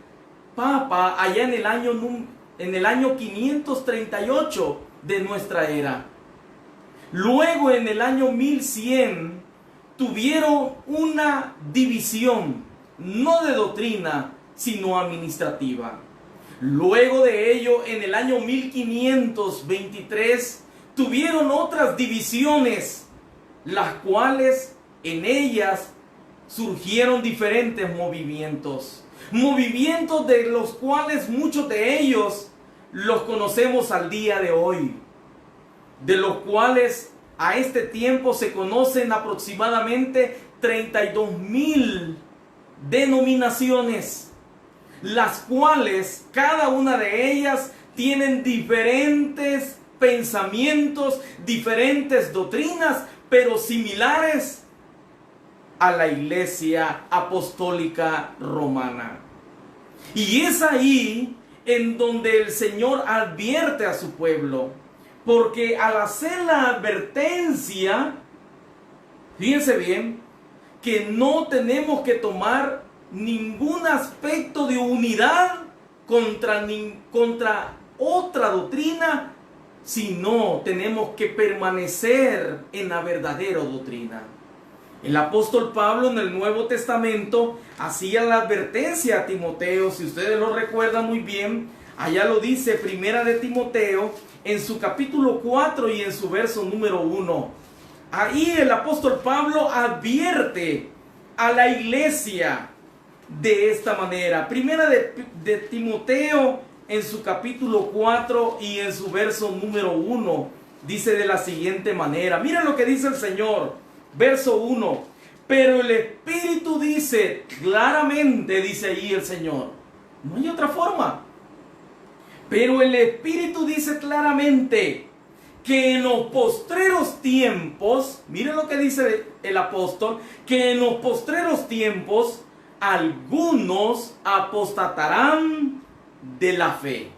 papa allá en el año 538 de nuestra era. Luego, en el año 1100, tuvieron una división, no de doctrina, sino administrativa. Luego de ello, en el año 1523, tuvieron otras divisiones, las cuales en ellas surgieron diferentes movimientos. Movimientos de los cuales muchos de ellos los conocemos al día de hoy. De los cuales a este tiempo se conocen aproximadamente 32,000 denominaciones, las cuales cada una de ellas tienen diferentes pensamientos, diferentes doctrinas, pero similares a la Iglesia Apostólica Romana. Y es ahí en donde el Señor advierte a su pueblo, porque al hacer la advertencia, fíjense bien, que no tenemos que tomar ningún aspecto de unidad contra otra doctrina, sino tenemos que permanecer en la verdadera doctrina. El apóstol Pablo en el Nuevo Testamento hacía la advertencia a Timoteo, si ustedes lo recuerdan muy bien, allá lo dice Primera de Timoteo en su capítulo 4 y en su verso número 1. Ahí el apóstol Pablo advierte a la iglesia de esta manera. Primera de Timoteo en su capítulo 4 y en su verso número 1 dice de la siguiente manera. Miren lo que dice el Señor. Verso 1. Pero el Espíritu dice claramente, dice ahí el Señor. No hay otra forma. Pero el Espíritu dice claramente que en los postreros tiempos, miren lo que dice el apóstol, que en los postreros tiempos algunos apostatarán de la fe.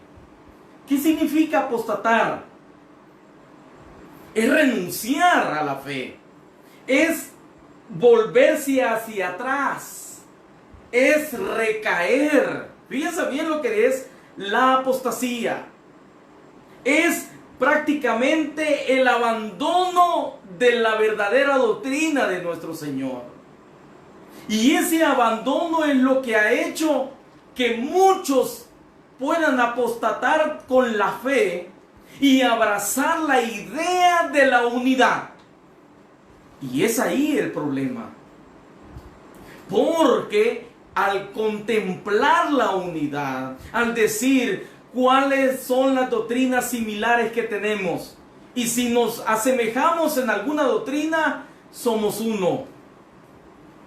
¿Qué significa apostatar? Es renunciar a la fe. Es volverse hacia atrás. Es recaer. Fíjense bien lo que es la apostasía. Es prácticamente el abandono de la verdadera doctrina de nuestro Señor. Y ese abandono es lo que ha hecho que muchos puedan apostatar con la fe y abrazar la idea de la unidad. Y es ahí el problema. Porque al contemplar la unidad, al decir cuáles son las doctrinas similares que tenemos, y si nos asemejamos en alguna doctrina, somos uno.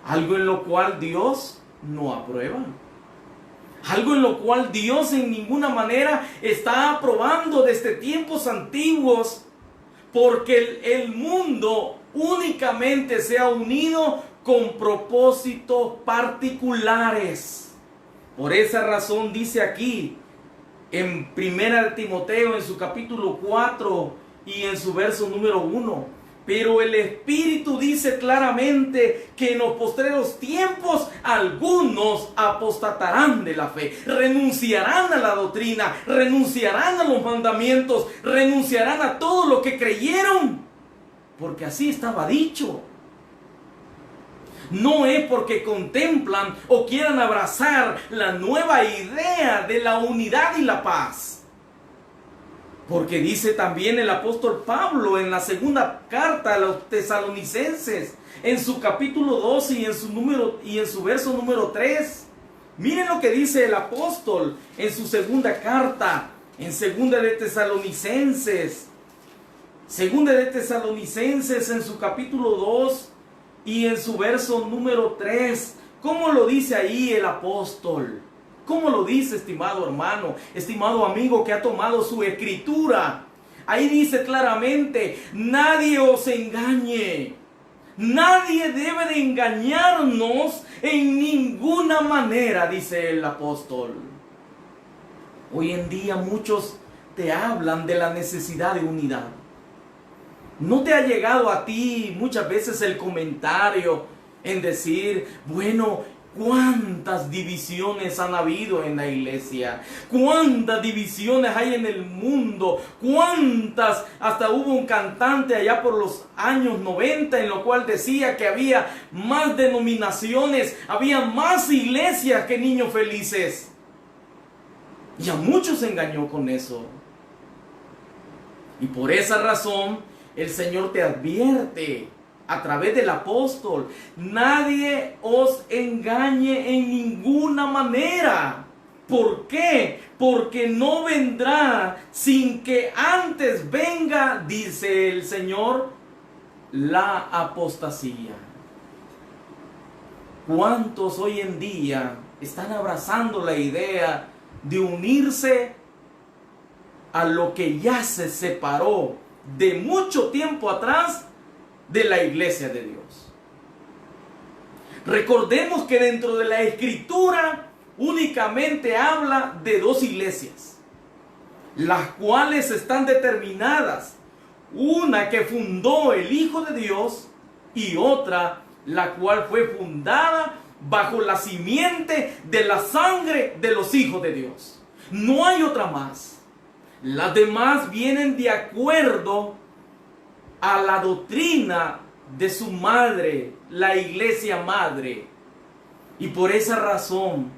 Algo en lo cual Dios no aprueba. Algo en lo cual Dios en ninguna manera está aprobando desde tiempos antiguos, porque el mundo únicamente se ha unido con propósitos particulares. Por esa razón dice aquí en 1 Timoteo, en su capítulo 4 y en su verso número 1: pero el Espíritu dice claramente que en los postreros tiempos algunos apostatarán de la fe, renunciarán a la doctrina, renunciarán a los mandamientos, renunciarán a todo lo que creyeron, porque así estaba dicho. No es porque contemplan o quieran abrazar la nueva idea de la unidad y la paz. Porque dice también el apóstol Pablo en la segunda carta a los tesalonicenses, en su capítulo 12 y en su verso número 3. Miren lo que dice el apóstol en su segunda carta, en segunda de Tesalonicenses. Segunda de Tesalonicenses, en su capítulo 2 y en su verso número 3. ¿Cómo lo dice ahí el apóstol? ¿Cómo lo dice, estimado hermano, estimado amigo que ha tomado su escritura? Ahí dice claramente: nadie os engañe. Nadie debe de engañarnos en ninguna manera, dice el apóstol. Hoy en día muchos te hablan de la necesidad de unidad. ¿No te ha llegado a ti muchas veces el comentario en decir, bueno, cuántas divisiones han habido en la iglesia? ¿Cuántas divisiones hay en el mundo? ¿Cuántas? Hasta hubo un cantante allá por los años 90 en lo cual decía que había más denominaciones, había más iglesias que niños felices. Y a muchos se engañó con eso. Y por esa razón el Señor te advierte a través del apóstol: nadie os engañe en ninguna manera. ¿Por qué? Porque no vendrá sin que antes venga, dice el Señor, la apostasía. ¿Cuántos hoy en día están abrazando la idea de unirse a lo que ya se separó de mucho tiempo atrás de la iglesia de Dios? Recordemos que dentro de la escritura únicamente habla de dos iglesias, las cuales están determinadas: una que fundó el Hijo de Dios y otra la cual fue fundada bajo la simiente de la sangre de los hijos de Dios. No hay otra más. Las demás vienen de acuerdo a la doctrina de su madre, la iglesia madre. Y por esa razón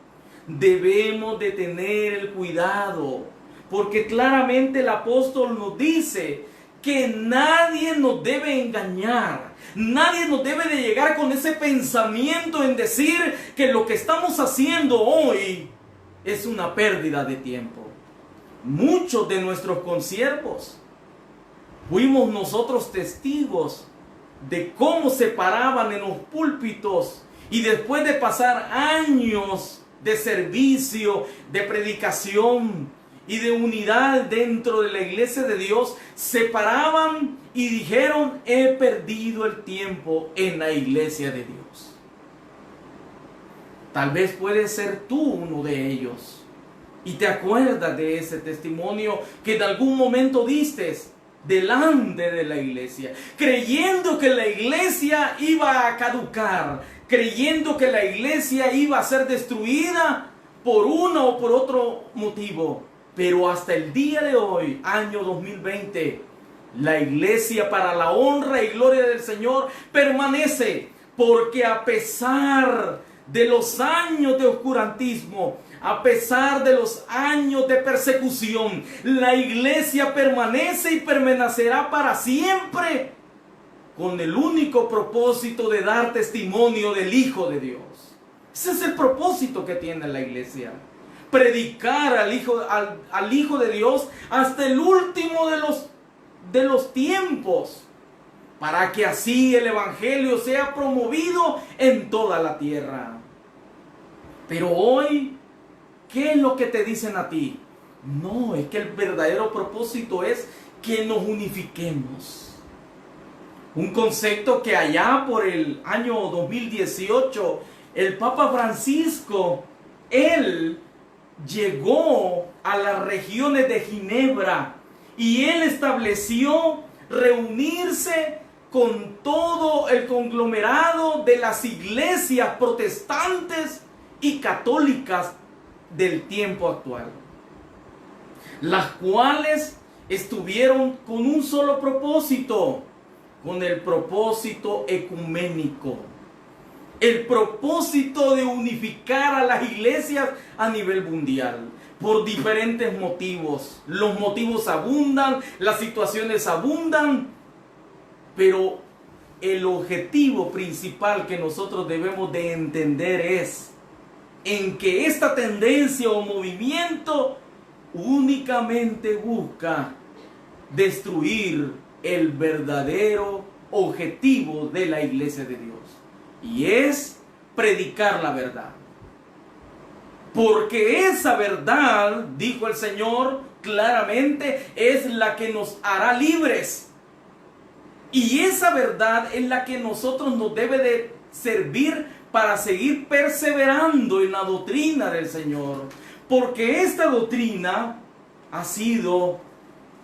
debemos de tener el cuidado, porque claramente el apóstol nos dice que nadie nos debe engañar. Nadie nos debe de llegar con ese pensamiento en decir que lo que estamos haciendo hoy es una pérdida de tiempo. Muchos de nuestros consiervos fuimos nosotros testigos de cómo se paraban en los púlpitos y después de pasar años de servicio, de predicación y de unidad dentro de la iglesia de Dios, se paraban y dijeron: he perdido el tiempo en la iglesia de Dios. Tal vez puedes ser tú uno de ellos y te acuerdas de ese testimonio que en algún momento diste delante de la iglesia, creyendo que la iglesia iba a caducar, creyendo que la iglesia iba a ser destruida por uno o por otro motivo. Pero hasta el día de hoy, año 2020, la iglesia, para la honra y gloria del Señor, permanece, porque a pesar de los años de oscurantismo, a pesar de los años de persecución, la iglesia permanece y permanecerá para siempre, con el único propósito de dar testimonio del Hijo de Dios. Ese es el propósito que tiene la iglesia. Predicar al Hijo de Dios hasta el último de los tiempos, para que así el Evangelio sea promovido en toda la tierra. Pero hoy, ¿qué es lo que te dicen a ti? No, es que el verdadero propósito es que nos unifiquemos. Un concepto que allá por el año 2018, el Papa Francisco, él llegó a las regiones de Ginebra y él estableció reunirse con todo el conglomerado de las iglesias protestantes y católicas del tiempo actual, las cuales estuvieron con un solo propósito, con el propósito ecuménico, el propósito de unificar a las iglesias a nivel mundial, por diferentes motivos. Los motivos abundan, las situaciones abundan, pero el objetivo principal que nosotros debemos de entender es en que esta tendencia o movimiento únicamente busca destruir el verdadero objetivo de la iglesia de Dios, y es predicar la verdad. Porque esa verdad, dijo el Señor claramente, es la que nos hará libres. Y esa verdad es la que nosotros nos debe de servir para seguir perseverando en la doctrina del Señor. Porque esta doctrina ha sido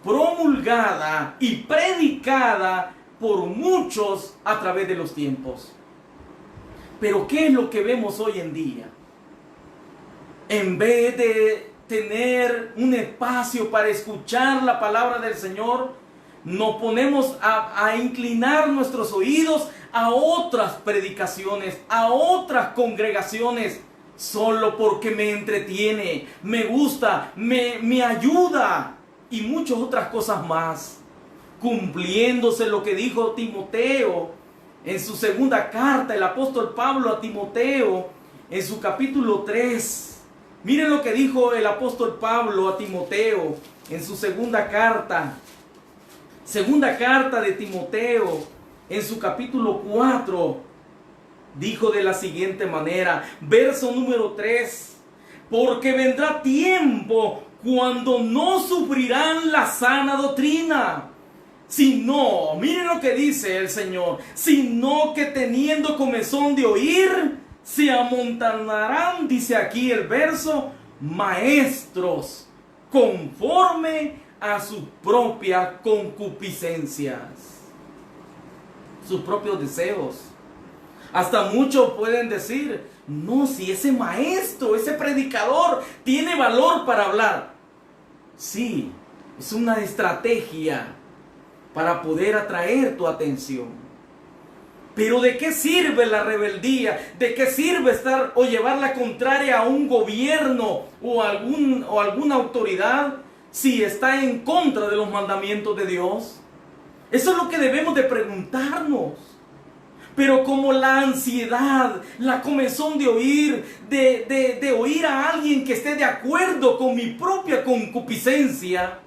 promulgada y predicada por muchos a través de los tiempos. Pero ¿qué es lo que vemos hoy en día? En vez de tener un espacio para escuchar la palabra del Señor, nos ponemos a inclinar nuestros oídos a otras predicaciones, a otras congregaciones, solo porque me entretiene, me gusta, me ayuda y muchas otras cosas más, cumpliéndose lo que dijo Timoteo en su segunda carta, el apóstol Pablo a Timoteo, en su capítulo 3. Miren lo que dijo el apóstol Pablo a Timoteo en su segunda carta de Timoteo, en su capítulo 4, dijo de la siguiente manera, verso número 3, porque vendrá tiempo cuando no sufrirán la sana doctrina, sino, miren lo que dice el Señor, sino que teniendo comezón de oír, se amontonarán, dice aquí el verso, maestros, conforme a sus propias concupiscencias, sus propios deseos. Hasta muchos pueden decir, no, si ese maestro, ese predicador tiene valor para hablar. Sí, es una estrategia para poder atraer tu atención. Pero ¿de qué sirve la rebeldía? ¿De qué sirve estar o llevar la contraria a un gobierno o alguna autoridad si está en contra de los mandamientos de Dios? Eso es lo que debemos de preguntarnos. Pero como la ansiedad, la comezón de oír, de oír a alguien que esté de acuerdo con mi propia concupiscencia,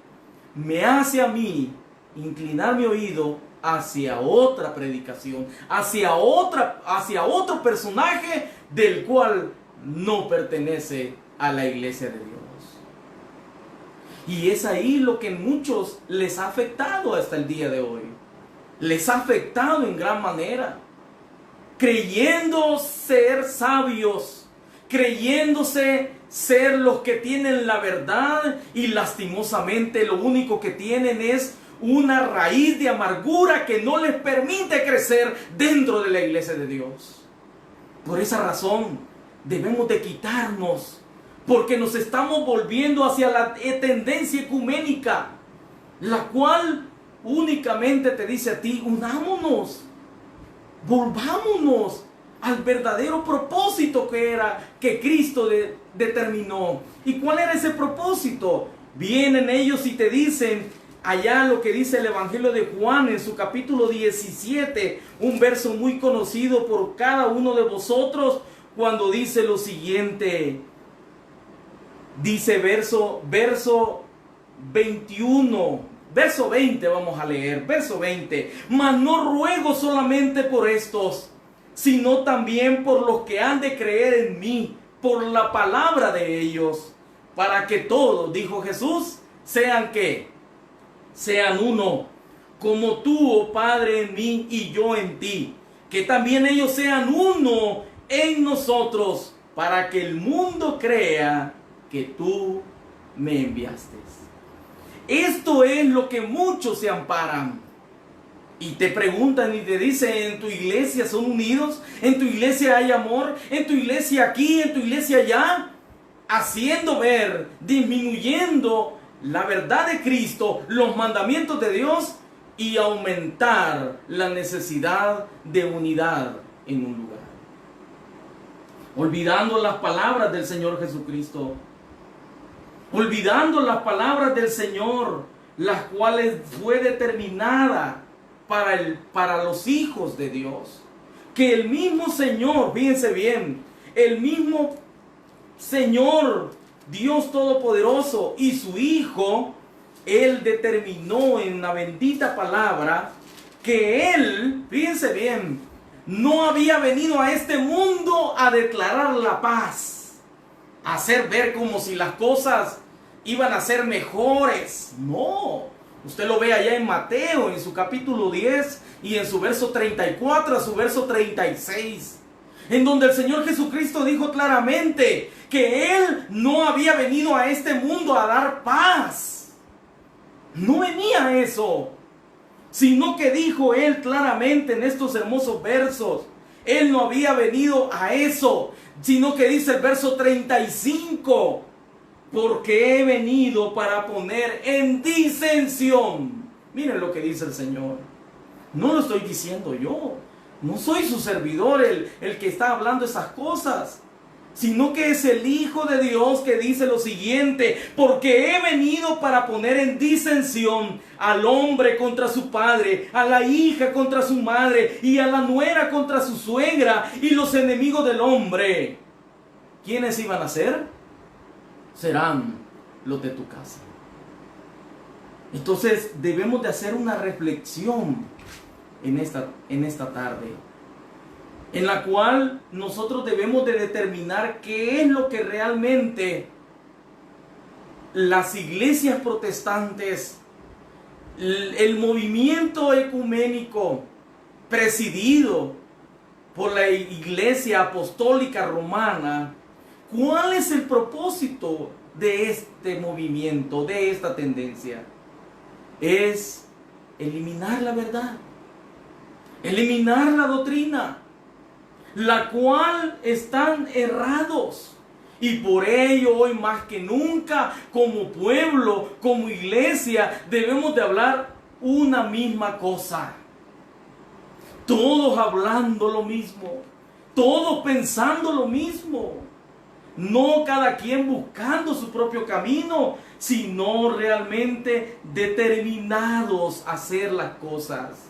me hace a mí inclinar mi oído hacia otra predicación, hacia otro personaje del cual no pertenece a la iglesia de Dios. Y es ahí lo que a muchos les ha afectado hasta el día de hoy. Les ha afectado en gran manera. Creyendo ser sabios, creyéndose ser los que tienen la verdad, y lastimosamente lo único que tienen es una raíz de amargura que no les permite crecer dentro de la iglesia de Dios. Por esa razón debemos de quitarnos, porque nos estamos volviendo hacia la tendencia ecuménica, la cual únicamente te dice a ti, unámonos, volvámonos al verdadero propósito que Cristo determinó. ¿Y cuál era ese propósito? Vienen ellos y te dicen, allá lo que dice el Evangelio de Juan en su capítulo 17, un verso muy conocido por cada uno de vosotros, cuando dice lo siguiente. Dice verso 21, verso 20 vamos a leer, verso 20. Mas no ruego solamente por estos, sino también por los que han de creer en mí, por la palabra de ellos, para que todos, dijo Jesús, sean ¿qué? Sean uno, como tú, oh Padre, en mí y yo en ti, que también ellos sean uno en nosotros, para que el mundo crea que tú me enviaste. Esto es lo que muchos se amparan y te preguntan y te dicen: ¿en tu iglesia son unidos? ¿En tu iglesia hay amor? ¿En tu iglesia aquí? ¿En tu iglesia allá? Haciendo ver, disminuyendo la verdad de Cristo, los mandamientos de Dios, y aumentar la necesidad de unidad en un lugar, olvidando las palabras del Señor Jesucristo, olvidando las palabras del Señor, las cuales fue determinada para los hijos de Dios. Que el mismo Señor, fíjense bien, el mismo Señor, Dios Todopoderoso y su Hijo, Él determinó en la bendita palabra que Él, fíjense bien, no había venido a este mundo a declarar la paz, a hacer ver como si las cosas iban a ser mejores. No, usted lo ve allá en Mateo, en su capítulo 10 y en su verso 34 a su verso 36, en donde el Señor Jesucristo dijo claramente que Él no había venido a este mundo a dar paz. No venía a eso, sino que dijo Él claramente en estos hermosos versos, Él no había venido a eso, sino que dice el verso 35, porque he venido para poner en disensión. Miren lo que dice el Señor. No lo estoy diciendo yo, no soy su servidor el que está hablando esas cosas, sino que es el Hijo de Dios que dice lo siguiente: porque he venido para poner en disensión al hombre contra su padre, a la hija contra su madre, y a la nuera contra su suegra, y los enemigos del hombre, ¿quiénes iban a ser? Serán los de tu casa. Entonces debemos de hacer una reflexión en esta tarde, en la cual nosotros debemos de determinar qué es lo que realmente las iglesias protestantes, el movimiento ecuménico presidido por la Iglesia Apostólica Romana, ¿cuál es el propósito de este movimiento, de esta tendencia? Es eliminar la verdad, eliminar la doctrina, la cual están errados. Y por ello hoy más que nunca, como pueblo, como iglesia, debemos de hablar una misma cosa. Todos hablando lo mismo, todos pensando lo mismo. No cada quien buscando su propio camino, sino realmente determinados a hacer las cosas.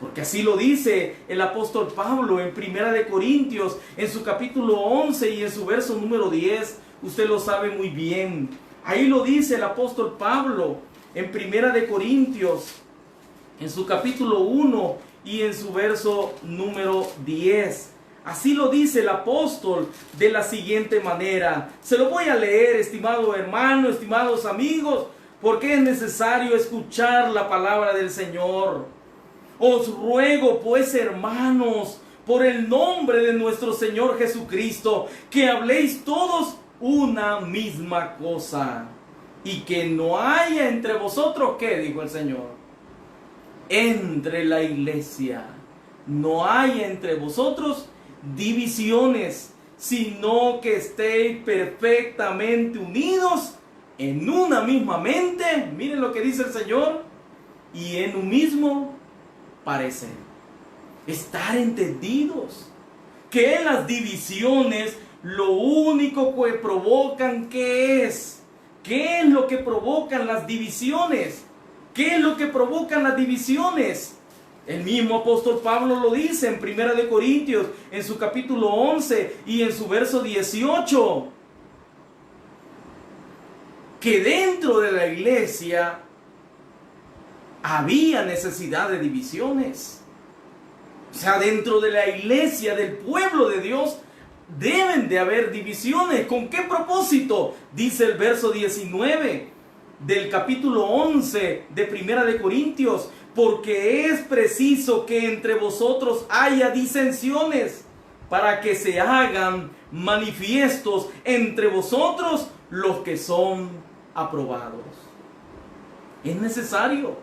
Porque así lo dice el apóstol Pablo en Primera de Corintios, en su capítulo 11 y en su verso número 10. Usted lo sabe muy bien. Ahí lo dice el apóstol Pablo en Primera de Corintios, en su capítulo 1 y en su verso número 10. Así lo dice el apóstol de la siguiente manera. Se lo voy a leer, estimado hermano, estimados amigos, porque es necesario escuchar la palabra del Señor. Os ruego pues, hermanos, por el nombre de nuestro Señor Jesucristo, que habléis todos una misma cosa, y que no haya entre vosotros, ¿qué dijo el Señor? Entre la iglesia, no haya entre vosotros divisiones, sino que estéis perfectamente unidos en una misma mente, miren lo que dice el Señor, y en un mismo parecer. Estar entendidos que las divisiones lo único que provocan, ¿qué es? ¿Qué es lo que provocan las divisiones? ¿Qué es lo que provocan las divisiones? El mismo apóstol Pablo lo dice en 1 Corintios, en su capítulo 11 y en su verso 18, que dentro de la iglesia había necesidad de divisiones. O sea, dentro de la iglesia, del pueblo de Dios, deben de haber divisiones. ¿Con qué propósito? Dice el verso 19 del capítulo 11 de 1 Corintios, porque es preciso que entre vosotros haya disensiones, para que se hagan manifiestos entre vosotros los que son aprobados. Es necesario.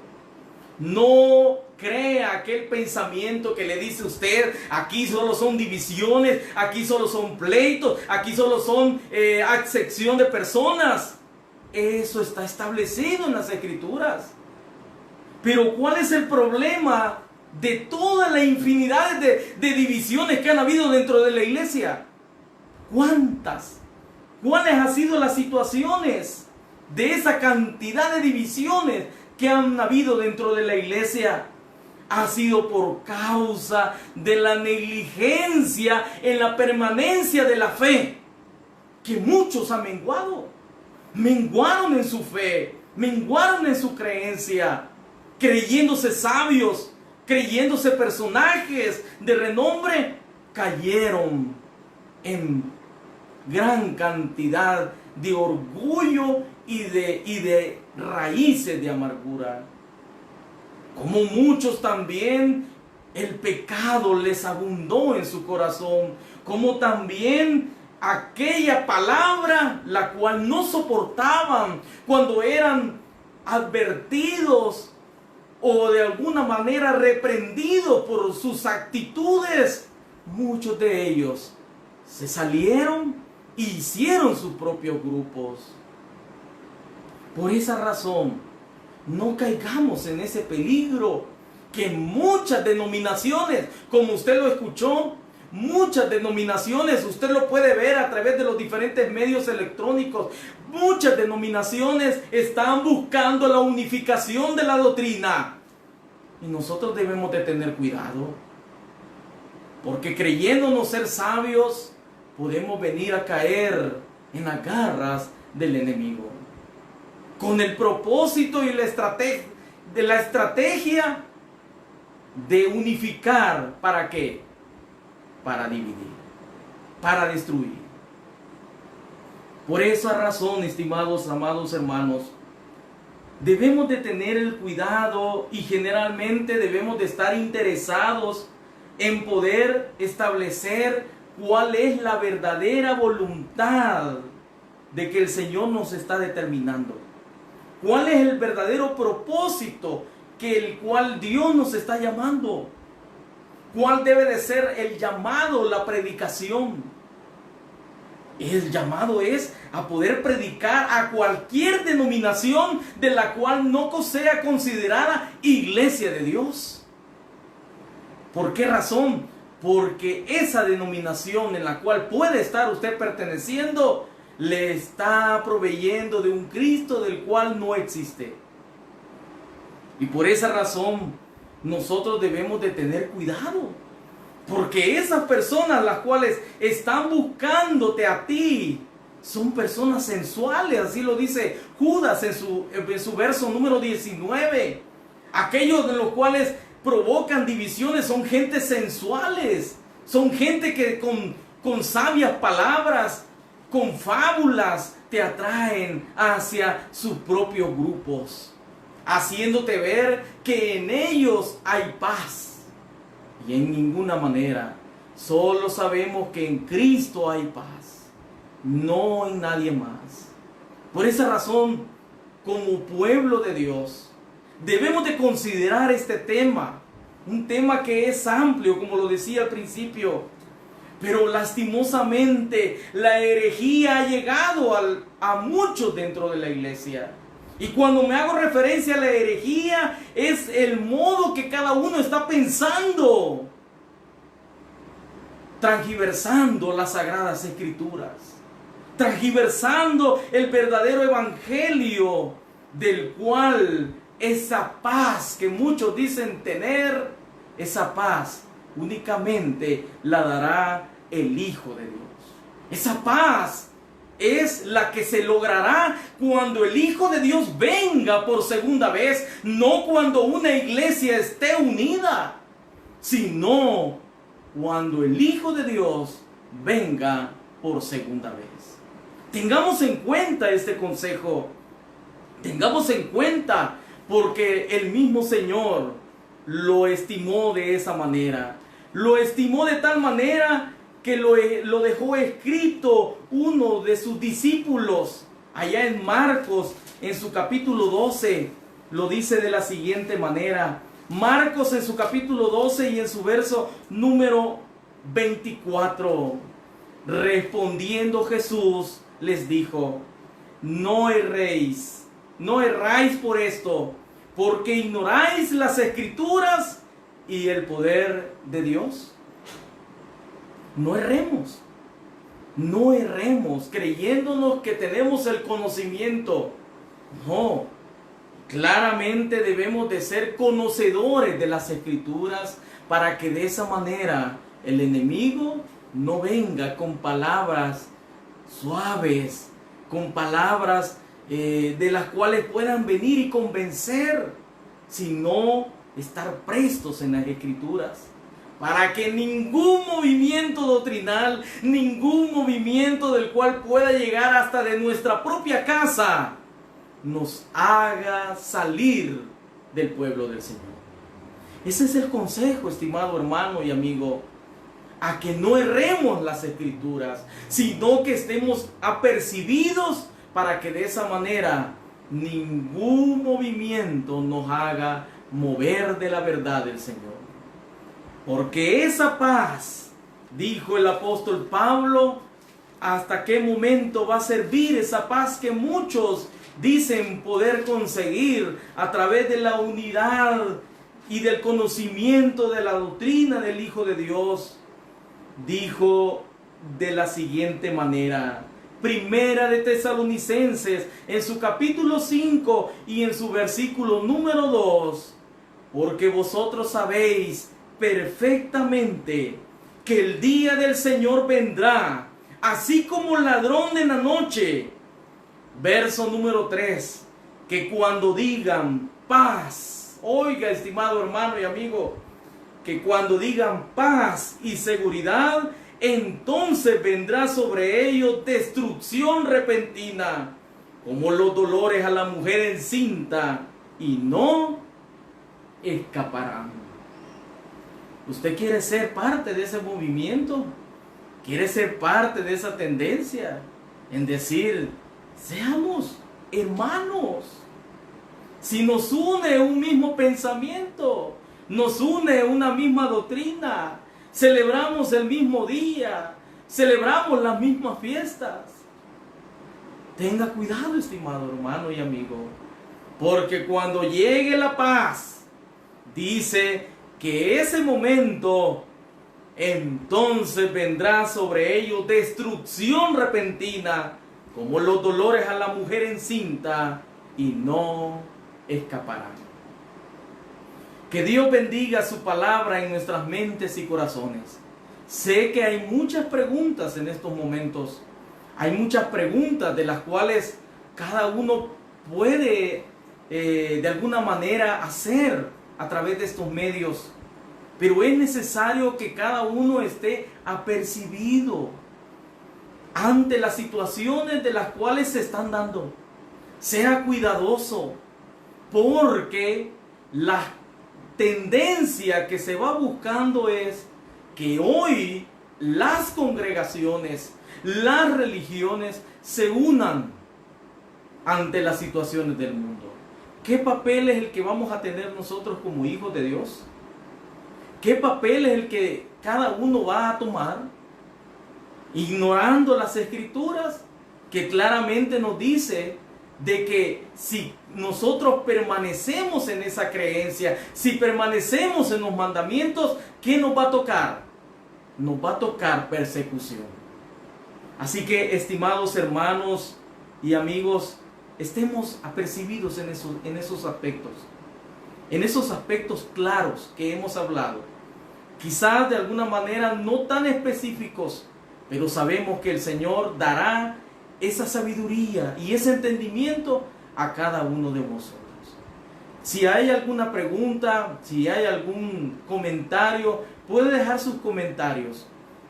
No crea aquel pensamiento que le dice usted: aquí solo son divisiones, aquí solo son pleitos, aquí solo son acepción de personas. Eso está establecido en las Escrituras. Pero ¿cuál es el problema de toda la infinidad de divisiones que han habido dentro de la iglesia? ¿Cuántas? ¿Cuáles han sido las situaciones de esa cantidad de divisiones que han habido dentro de la iglesia? Ha sido por causa de la negligencia en la permanencia de la fe, que muchos han menguaron en su fe, menguaron en su creencia, creyéndose sabios, creyéndose personajes de renombre, cayeron en gran cantidad de orgullo y de raíces de amargura. Como muchos también el pecado les abundó en su corazón, como también aquella palabra la cual no soportaban cuando eran advertidos o de alguna manera reprendidos por sus actitudes. Muchos de ellos se salieron e hicieron sus propios grupos. Por esa razón, no caigamos en ese peligro que muchas denominaciones, como usted lo escuchó, muchas denominaciones, usted lo puede ver a través de los diferentes medios electrónicos, muchas denominaciones están buscando la unificación de la doctrina. Y nosotros debemos de tener cuidado, porque creyéndonos ser sabios, podemos venir a caer en las garras del enemigo, con el propósito y la estrategia de unificar. ¿Para qué? Para dividir, para destruir. Por esa razón, estimados, amados hermanos, debemos de tener el cuidado y generalmente debemos de estar interesados en poder establecer cuál es la verdadera voluntad de que el Señor nos está determinando. ¿Cuál es el verdadero propósito que el cual Dios nos está llamando? ¿Cuál debe de ser el llamado, la predicación? El llamado es a poder predicar a cualquier denominación de la cual no sea considerada iglesia de Dios. ¿Por qué razón? Porque esa denominación en la cual puede estar usted perteneciendo le está proveyendo de un Cristo del cual no existe. Y por esa razón nosotros debemos de tener cuidado, porque esas personas las cuales están buscándote a ti son personas sensuales, así lo dice Judas en su verso número 19. Aquellos de los cuales provocan divisiones son gente sensuales, son gente que con sabias palabras, con fábulas, te atraen hacia sus propios grupos, haciéndote ver que en ellos hay paz. Y en ninguna manera, solo sabemos que en Cristo hay paz, no en nadie más. Por esa razón, como pueblo de Dios, debemos de considerar este tema, un tema que es amplio, como lo decía al principio, pero lastimosamente la herejía ha llegado a muchos dentro de la iglesia. Y cuando me hago referencia a la herejía, es el modo que cada uno está pensando, transgiversando las sagradas escrituras, transgiversando el verdadero evangelio, del cual esa paz que muchos dicen tener esa paz únicamente la dará el Hijo de Dios. Esa paz es la que se logrará cuando el Hijo de Dios venga por segunda vez, no cuando una iglesia esté unida, sino cuando el Hijo de Dios venga por segunda vez. Tengamos en cuenta este consejo, tengamos en cuenta, porque el mismo Señor lo estimó de esa manera. Lo estimó de tal manera que lo dejó escrito uno de sus discípulos allá en Marcos, en su capítulo 12, lo dice de la siguiente manera. Marcos en su capítulo 12 y en su verso número 24. Respondiendo Jesús les dijo: no erréis, no erráis por esto, porque ignoráis las Escrituras y el poder de Dios. No erremos, no erremos creyéndonos que tenemos el conocimiento. No, claramente debemos de ser conocedores de las Escrituras para que de esa manera el enemigo no venga con palabras suaves, con palabras de las cuales puedan venir y convencer, sino estar prestos en las Escrituras, para que ningún movimiento doctrinal, ningún movimiento del cual pueda llegar hasta de nuestra propia casa, nos haga salir del pueblo del Señor. Ese es el consejo, estimado hermano y amigo, a que no erremos las Escrituras, sino que estemos apercibidos para que de esa manera ningún movimiento nos haga mover de la verdad del Señor. Porque esa paz, dijo el apóstol Pablo, ¿hasta qué momento va a servir esa paz que muchos dicen poder conseguir a través de la unidad y del conocimiento de la doctrina del Hijo de Dios? Dijo de la siguiente manera, Primera de Tesalonicenses, en su capítulo 5 y en su versículo número 2, porque vosotros sabéis perfectamente que el día del Señor vendrá, así como ladrón en la noche. Verso número 3, que cuando digan paz, oiga, estimado hermano y amigo, que cuando digan paz y seguridad, entonces vendrá sobre ellos destrucción repentina, como los dolores a la mujer encinta, y no escaparán. ¿Usted quiere ser parte de ese movimiento? ¿Quiere ser parte de esa tendencia en decir, seamos hermanos? Si nos une un mismo pensamiento, nos une una misma doctrina, celebramos el mismo día, celebramos las mismas fiestas. Tenga cuidado, estimado hermano y amigo, porque cuando llegue la paz, dice que ese momento, entonces vendrá sobre ellos destrucción repentina, como los dolores a la mujer encinta, y no escaparán. Que Dios bendiga su palabra en nuestras mentes y corazones. Sé que hay muchas preguntas en estos momentos. Hay muchas preguntas de las cuales cada uno puede de alguna manera hacer a través de estos medios. Pero es necesario que cada uno esté apercibido ante las situaciones de las cuales se están dando. Sea cuidadoso, porque la tendencia que se va buscando es que hoy las congregaciones, las religiones se unan ante las situaciones del mundo. ¿Qué papel es el que vamos a tener nosotros como hijos de Dios? ¿Qué papel es el que cada uno va a tomar? Ignorando las Escrituras, que claramente nos dice de que si nosotros permanecemos en esa creencia, si permanecemos en los mandamientos, ¿qué nos va a tocar? Nos va a tocar persecución. Así que, estimados hermanos y amigos, estemos apercibidos en esos aspectos. en esos aspectos claros que hemos hablado. Quizás de alguna manera no tan específicos, pero sabemos que el Señor dará esa sabiduría y ese entendimiento a cada uno de vosotros. Si hay alguna pregunta, si hay algún comentario, puede dejar sus comentarios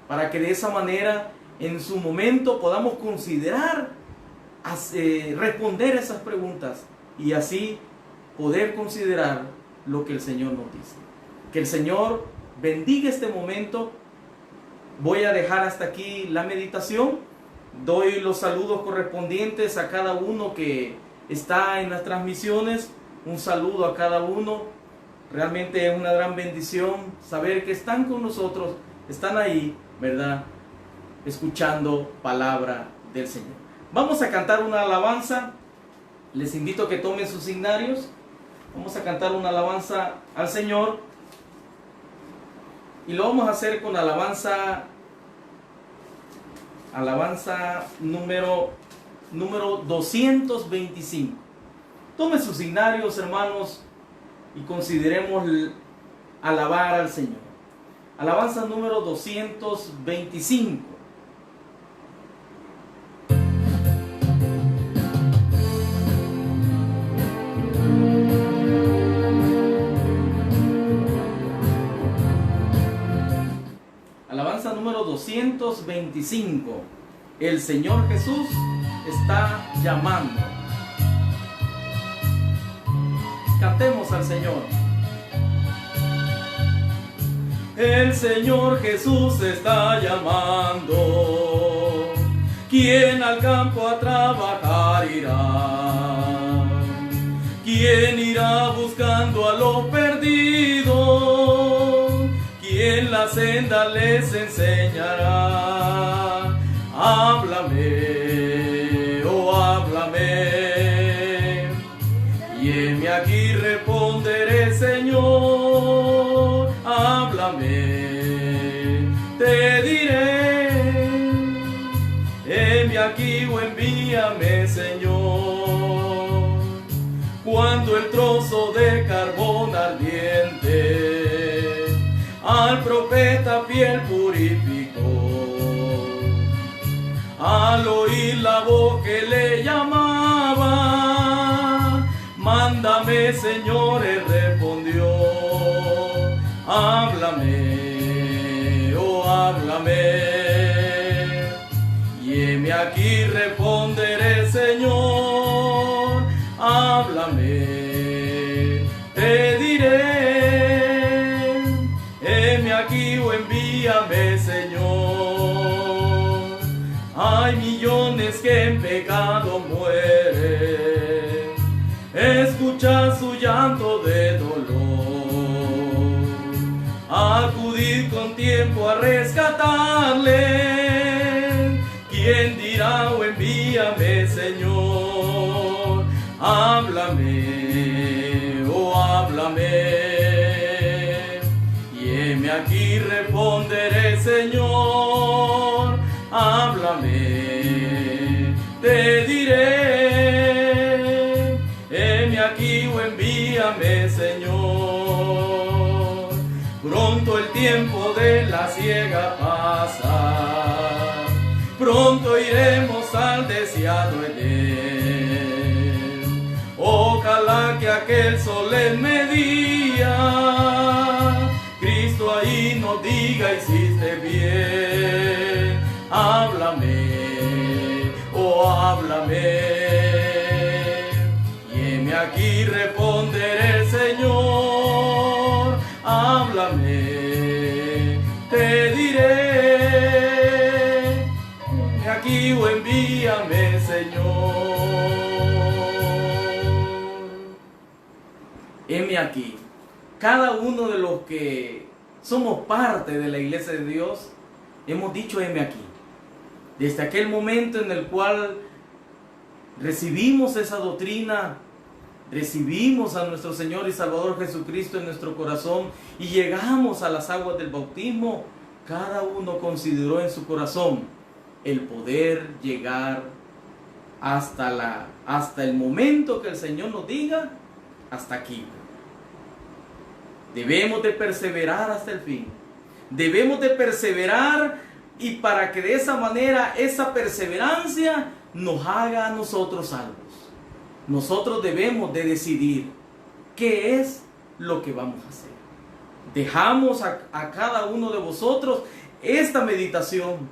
para que de esa manera en su momento podamos considerar responder esas preguntas y así poder considerar lo que el Señor nos dice. Que el Señor bendiga este momento. Voy a dejar hasta aquí la meditación. Doy los saludos correspondientes a cada uno que está en las transmisiones. Un saludo a cada uno. Realmente es una gran bendición saber que están con nosotros, están ahí, ¿verdad? Escuchando palabra del Señor. Vamos a cantar una alabanza. Les invito a que tomen sus signarios. Vamos a cantar una alabanza al Señor. Y lo vamos a hacer con alabanza número 225. Tomen sus signarios, hermanos, y consideremos alabar al Señor. Alabanza número 225. Alabanza número 225. El Señor Jesús está llamando. Cantemos al Señor. El Señor Jesús está llamando. ¿Quién al campo a trabajar irá? ¿Quién irá buscando a lo perdido? ¿Quién la senda les enseñará? Háblame, oh háblame, y heme aquí responderé, Señor, háblame, te diré, heme aquí o envíame, Señor. Cuando el trozo de carbón ardiente al profeta fiel purificó, al oír la voz que le llamaba, mándame, Señor, él respondió, háblame, oh háblame, y heme aquí responderé, Señor, háblame, te diré, heme aquí o envíame, Señor. Hay millones que en pecado mueren, escuchar su llanto de dolor, acudir con tiempo a rescatarle. ¿Quién dirá o envíame, Señor? Háblame, oh háblame, y heme aquí responderé, Señor, háblame, te diré, heme aquí o envíame, Señor. Pronto el tiempo de la siega pasa, pronto iremos al deseado Edén. Ojalá que aquel solemne día Cristo ahí nos diga, hiciste bien. Háblame, oh háblame, y heme aquí responderé, Señor, háblame, te diré, heme aquí o envíame, Señor. Heme aquí. Cada uno de los que somos parte de la iglesia de Dios hemos dicho heme aquí. Desde aquel momento en el cual recibimos esa doctrina, recibimos a nuestro Señor y Salvador Jesucristo en nuestro corazón y llegamos a las aguas del bautismo, cada uno consideró en su corazón el poder llegar hasta el momento que el Señor nos diga, hasta aquí. Debemos de perseverar hasta el fin. Debemos de perseverar, y para que de esa manera esa perseverancia nos haga a nosotros salvos. Nosotros debemos de decidir qué es lo que vamos a hacer. Dejamos a cada uno de vosotros esta meditación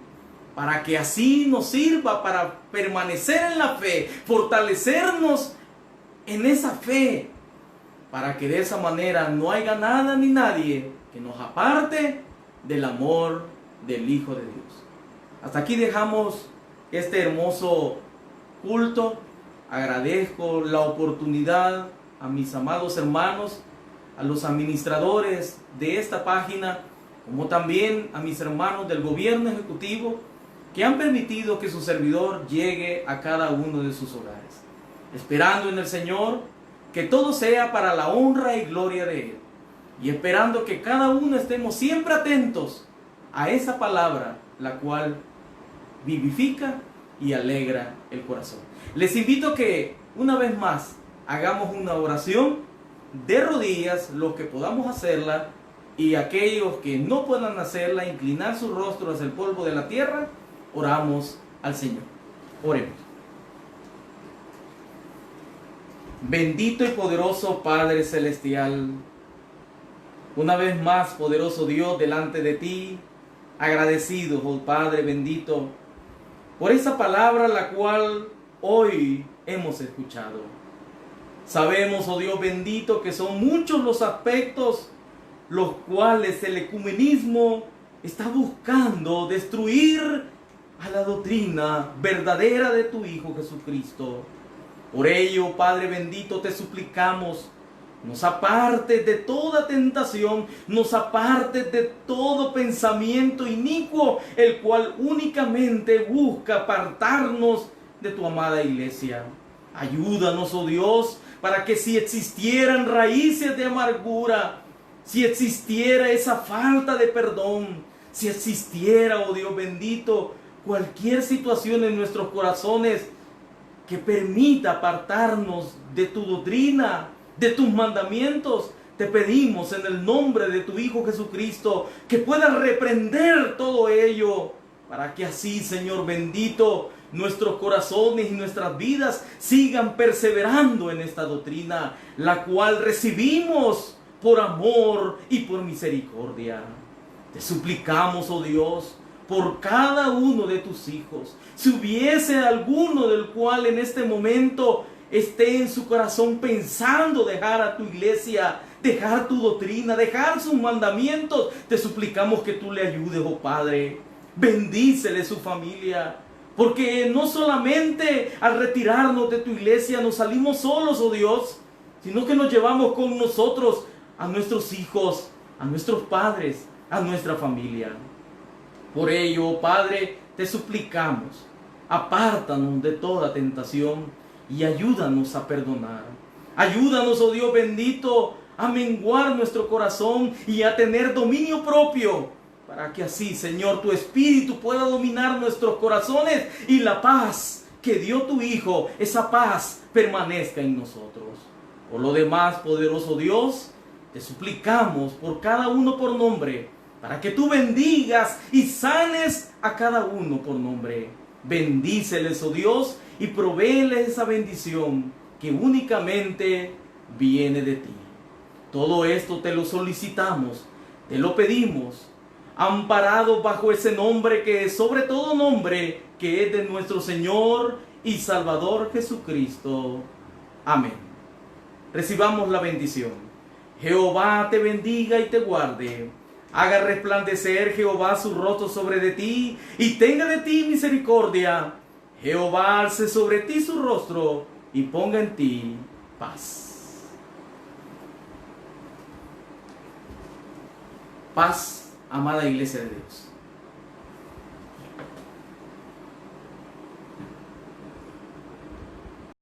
para que así nos sirva para permanecer en la fe, fortalecernos en esa fe, para que de esa manera no haya nada ni nadie que nos aparte del amor del Hijo de Dios. Hasta aquí dejamos este hermoso culto. Agradezco la oportunidad a mis amados hermanos, a los administradores de esta página, como también a mis hermanos del gobierno ejecutivo, que han permitido que su servidor llegue a cada uno de sus hogares, esperando en el Señor que todo sea para la honra y gloria de Él, y esperando que cada uno estemos siempre atentos a esa palabra, la cual vivifica y alegra el corazón. Les invito a que una vez más hagamos una oración de rodillas, los que podamos hacerla, y aquellos que no puedan hacerla, inclinar su rostro hacia el polvo de la tierra. Oramos al Señor. Oremos. Bendito y poderoso Padre Celestial, una vez más, poderoso Dios, delante de ti, agradecido, oh Padre bendito, por esa palabra la cual hoy hemos escuchado. Sabemos, oh Dios bendito, que son muchos los aspectos los cuales el ecumenismo está buscando destruir a la doctrina verdadera de tu Hijo Jesucristo. Por ello, Padre bendito, te suplicamos, nos apartes de toda tentación, nos apartes de todo pensamiento inicuo, el cual únicamente busca apartarnos de tu amada iglesia. Ayúdanos, oh Dios, para que si existieran raíces de amargura, si existiera esa falta de perdón, si existiera, oh Dios bendito, cualquier situación en nuestros corazones que permita apartarnos de tu doctrina, de tus mandamientos, te pedimos en el nombre de tu Hijo Jesucristo que puedas reprender todo ello, para que así, Señor bendito, nuestros corazones y nuestras vidas sigan perseverando en esta doctrina, la cual recibimos por amor y por misericordia. Te suplicamos, oh Dios, por cada uno de tus hijos. Si hubiese alguno del cual en este momento esté en su corazón pensando dejar a tu iglesia, dejar tu doctrina, dejar sus mandamientos, te suplicamos que tú le ayudes, oh Padre. Bendícele su familia, porque no solamente al retirarnos de tu iglesia nos salimos solos, oh Dios, sino que nos llevamos con nosotros a nuestros hijos, a nuestros padres, a nuestra familia. Por ello, oh Padre, te suplicamos, apártanos de toda tentación y ayúdanos a perdonar. Ayúdanos, oh Dios bendito, a menguar nuestro corazón y a tener dominio propio, para que así, Señor, tu Espíritu pueda dominar nuestros corazones y la paz que dio tu Hijo, esa paz permanezca en nosotros. Por lo demás, poderoso Dios, te suplicamos por cada uno por nombre, para que tú bendigas y sanes a cada uno por nombre. Bendíceles, oh Dios, y provéeles esa bendición que únicamente viene de ti. Todo esto te lo solicitamos, te lo pedimos, amparados bajo ese nombre que es sobre todo nombre, que es de nuestro Señor y Salvador Jesucristo. Amén. Recibamos la bendición. Jehová te bendiga y te guarde. Haga resplandecer Jehová su rostro sobre de ti y tenga de ti misericordia. Jehová alce sobre ti su rostro y ponga en ti paz. Paz, amada iglesia de Dios.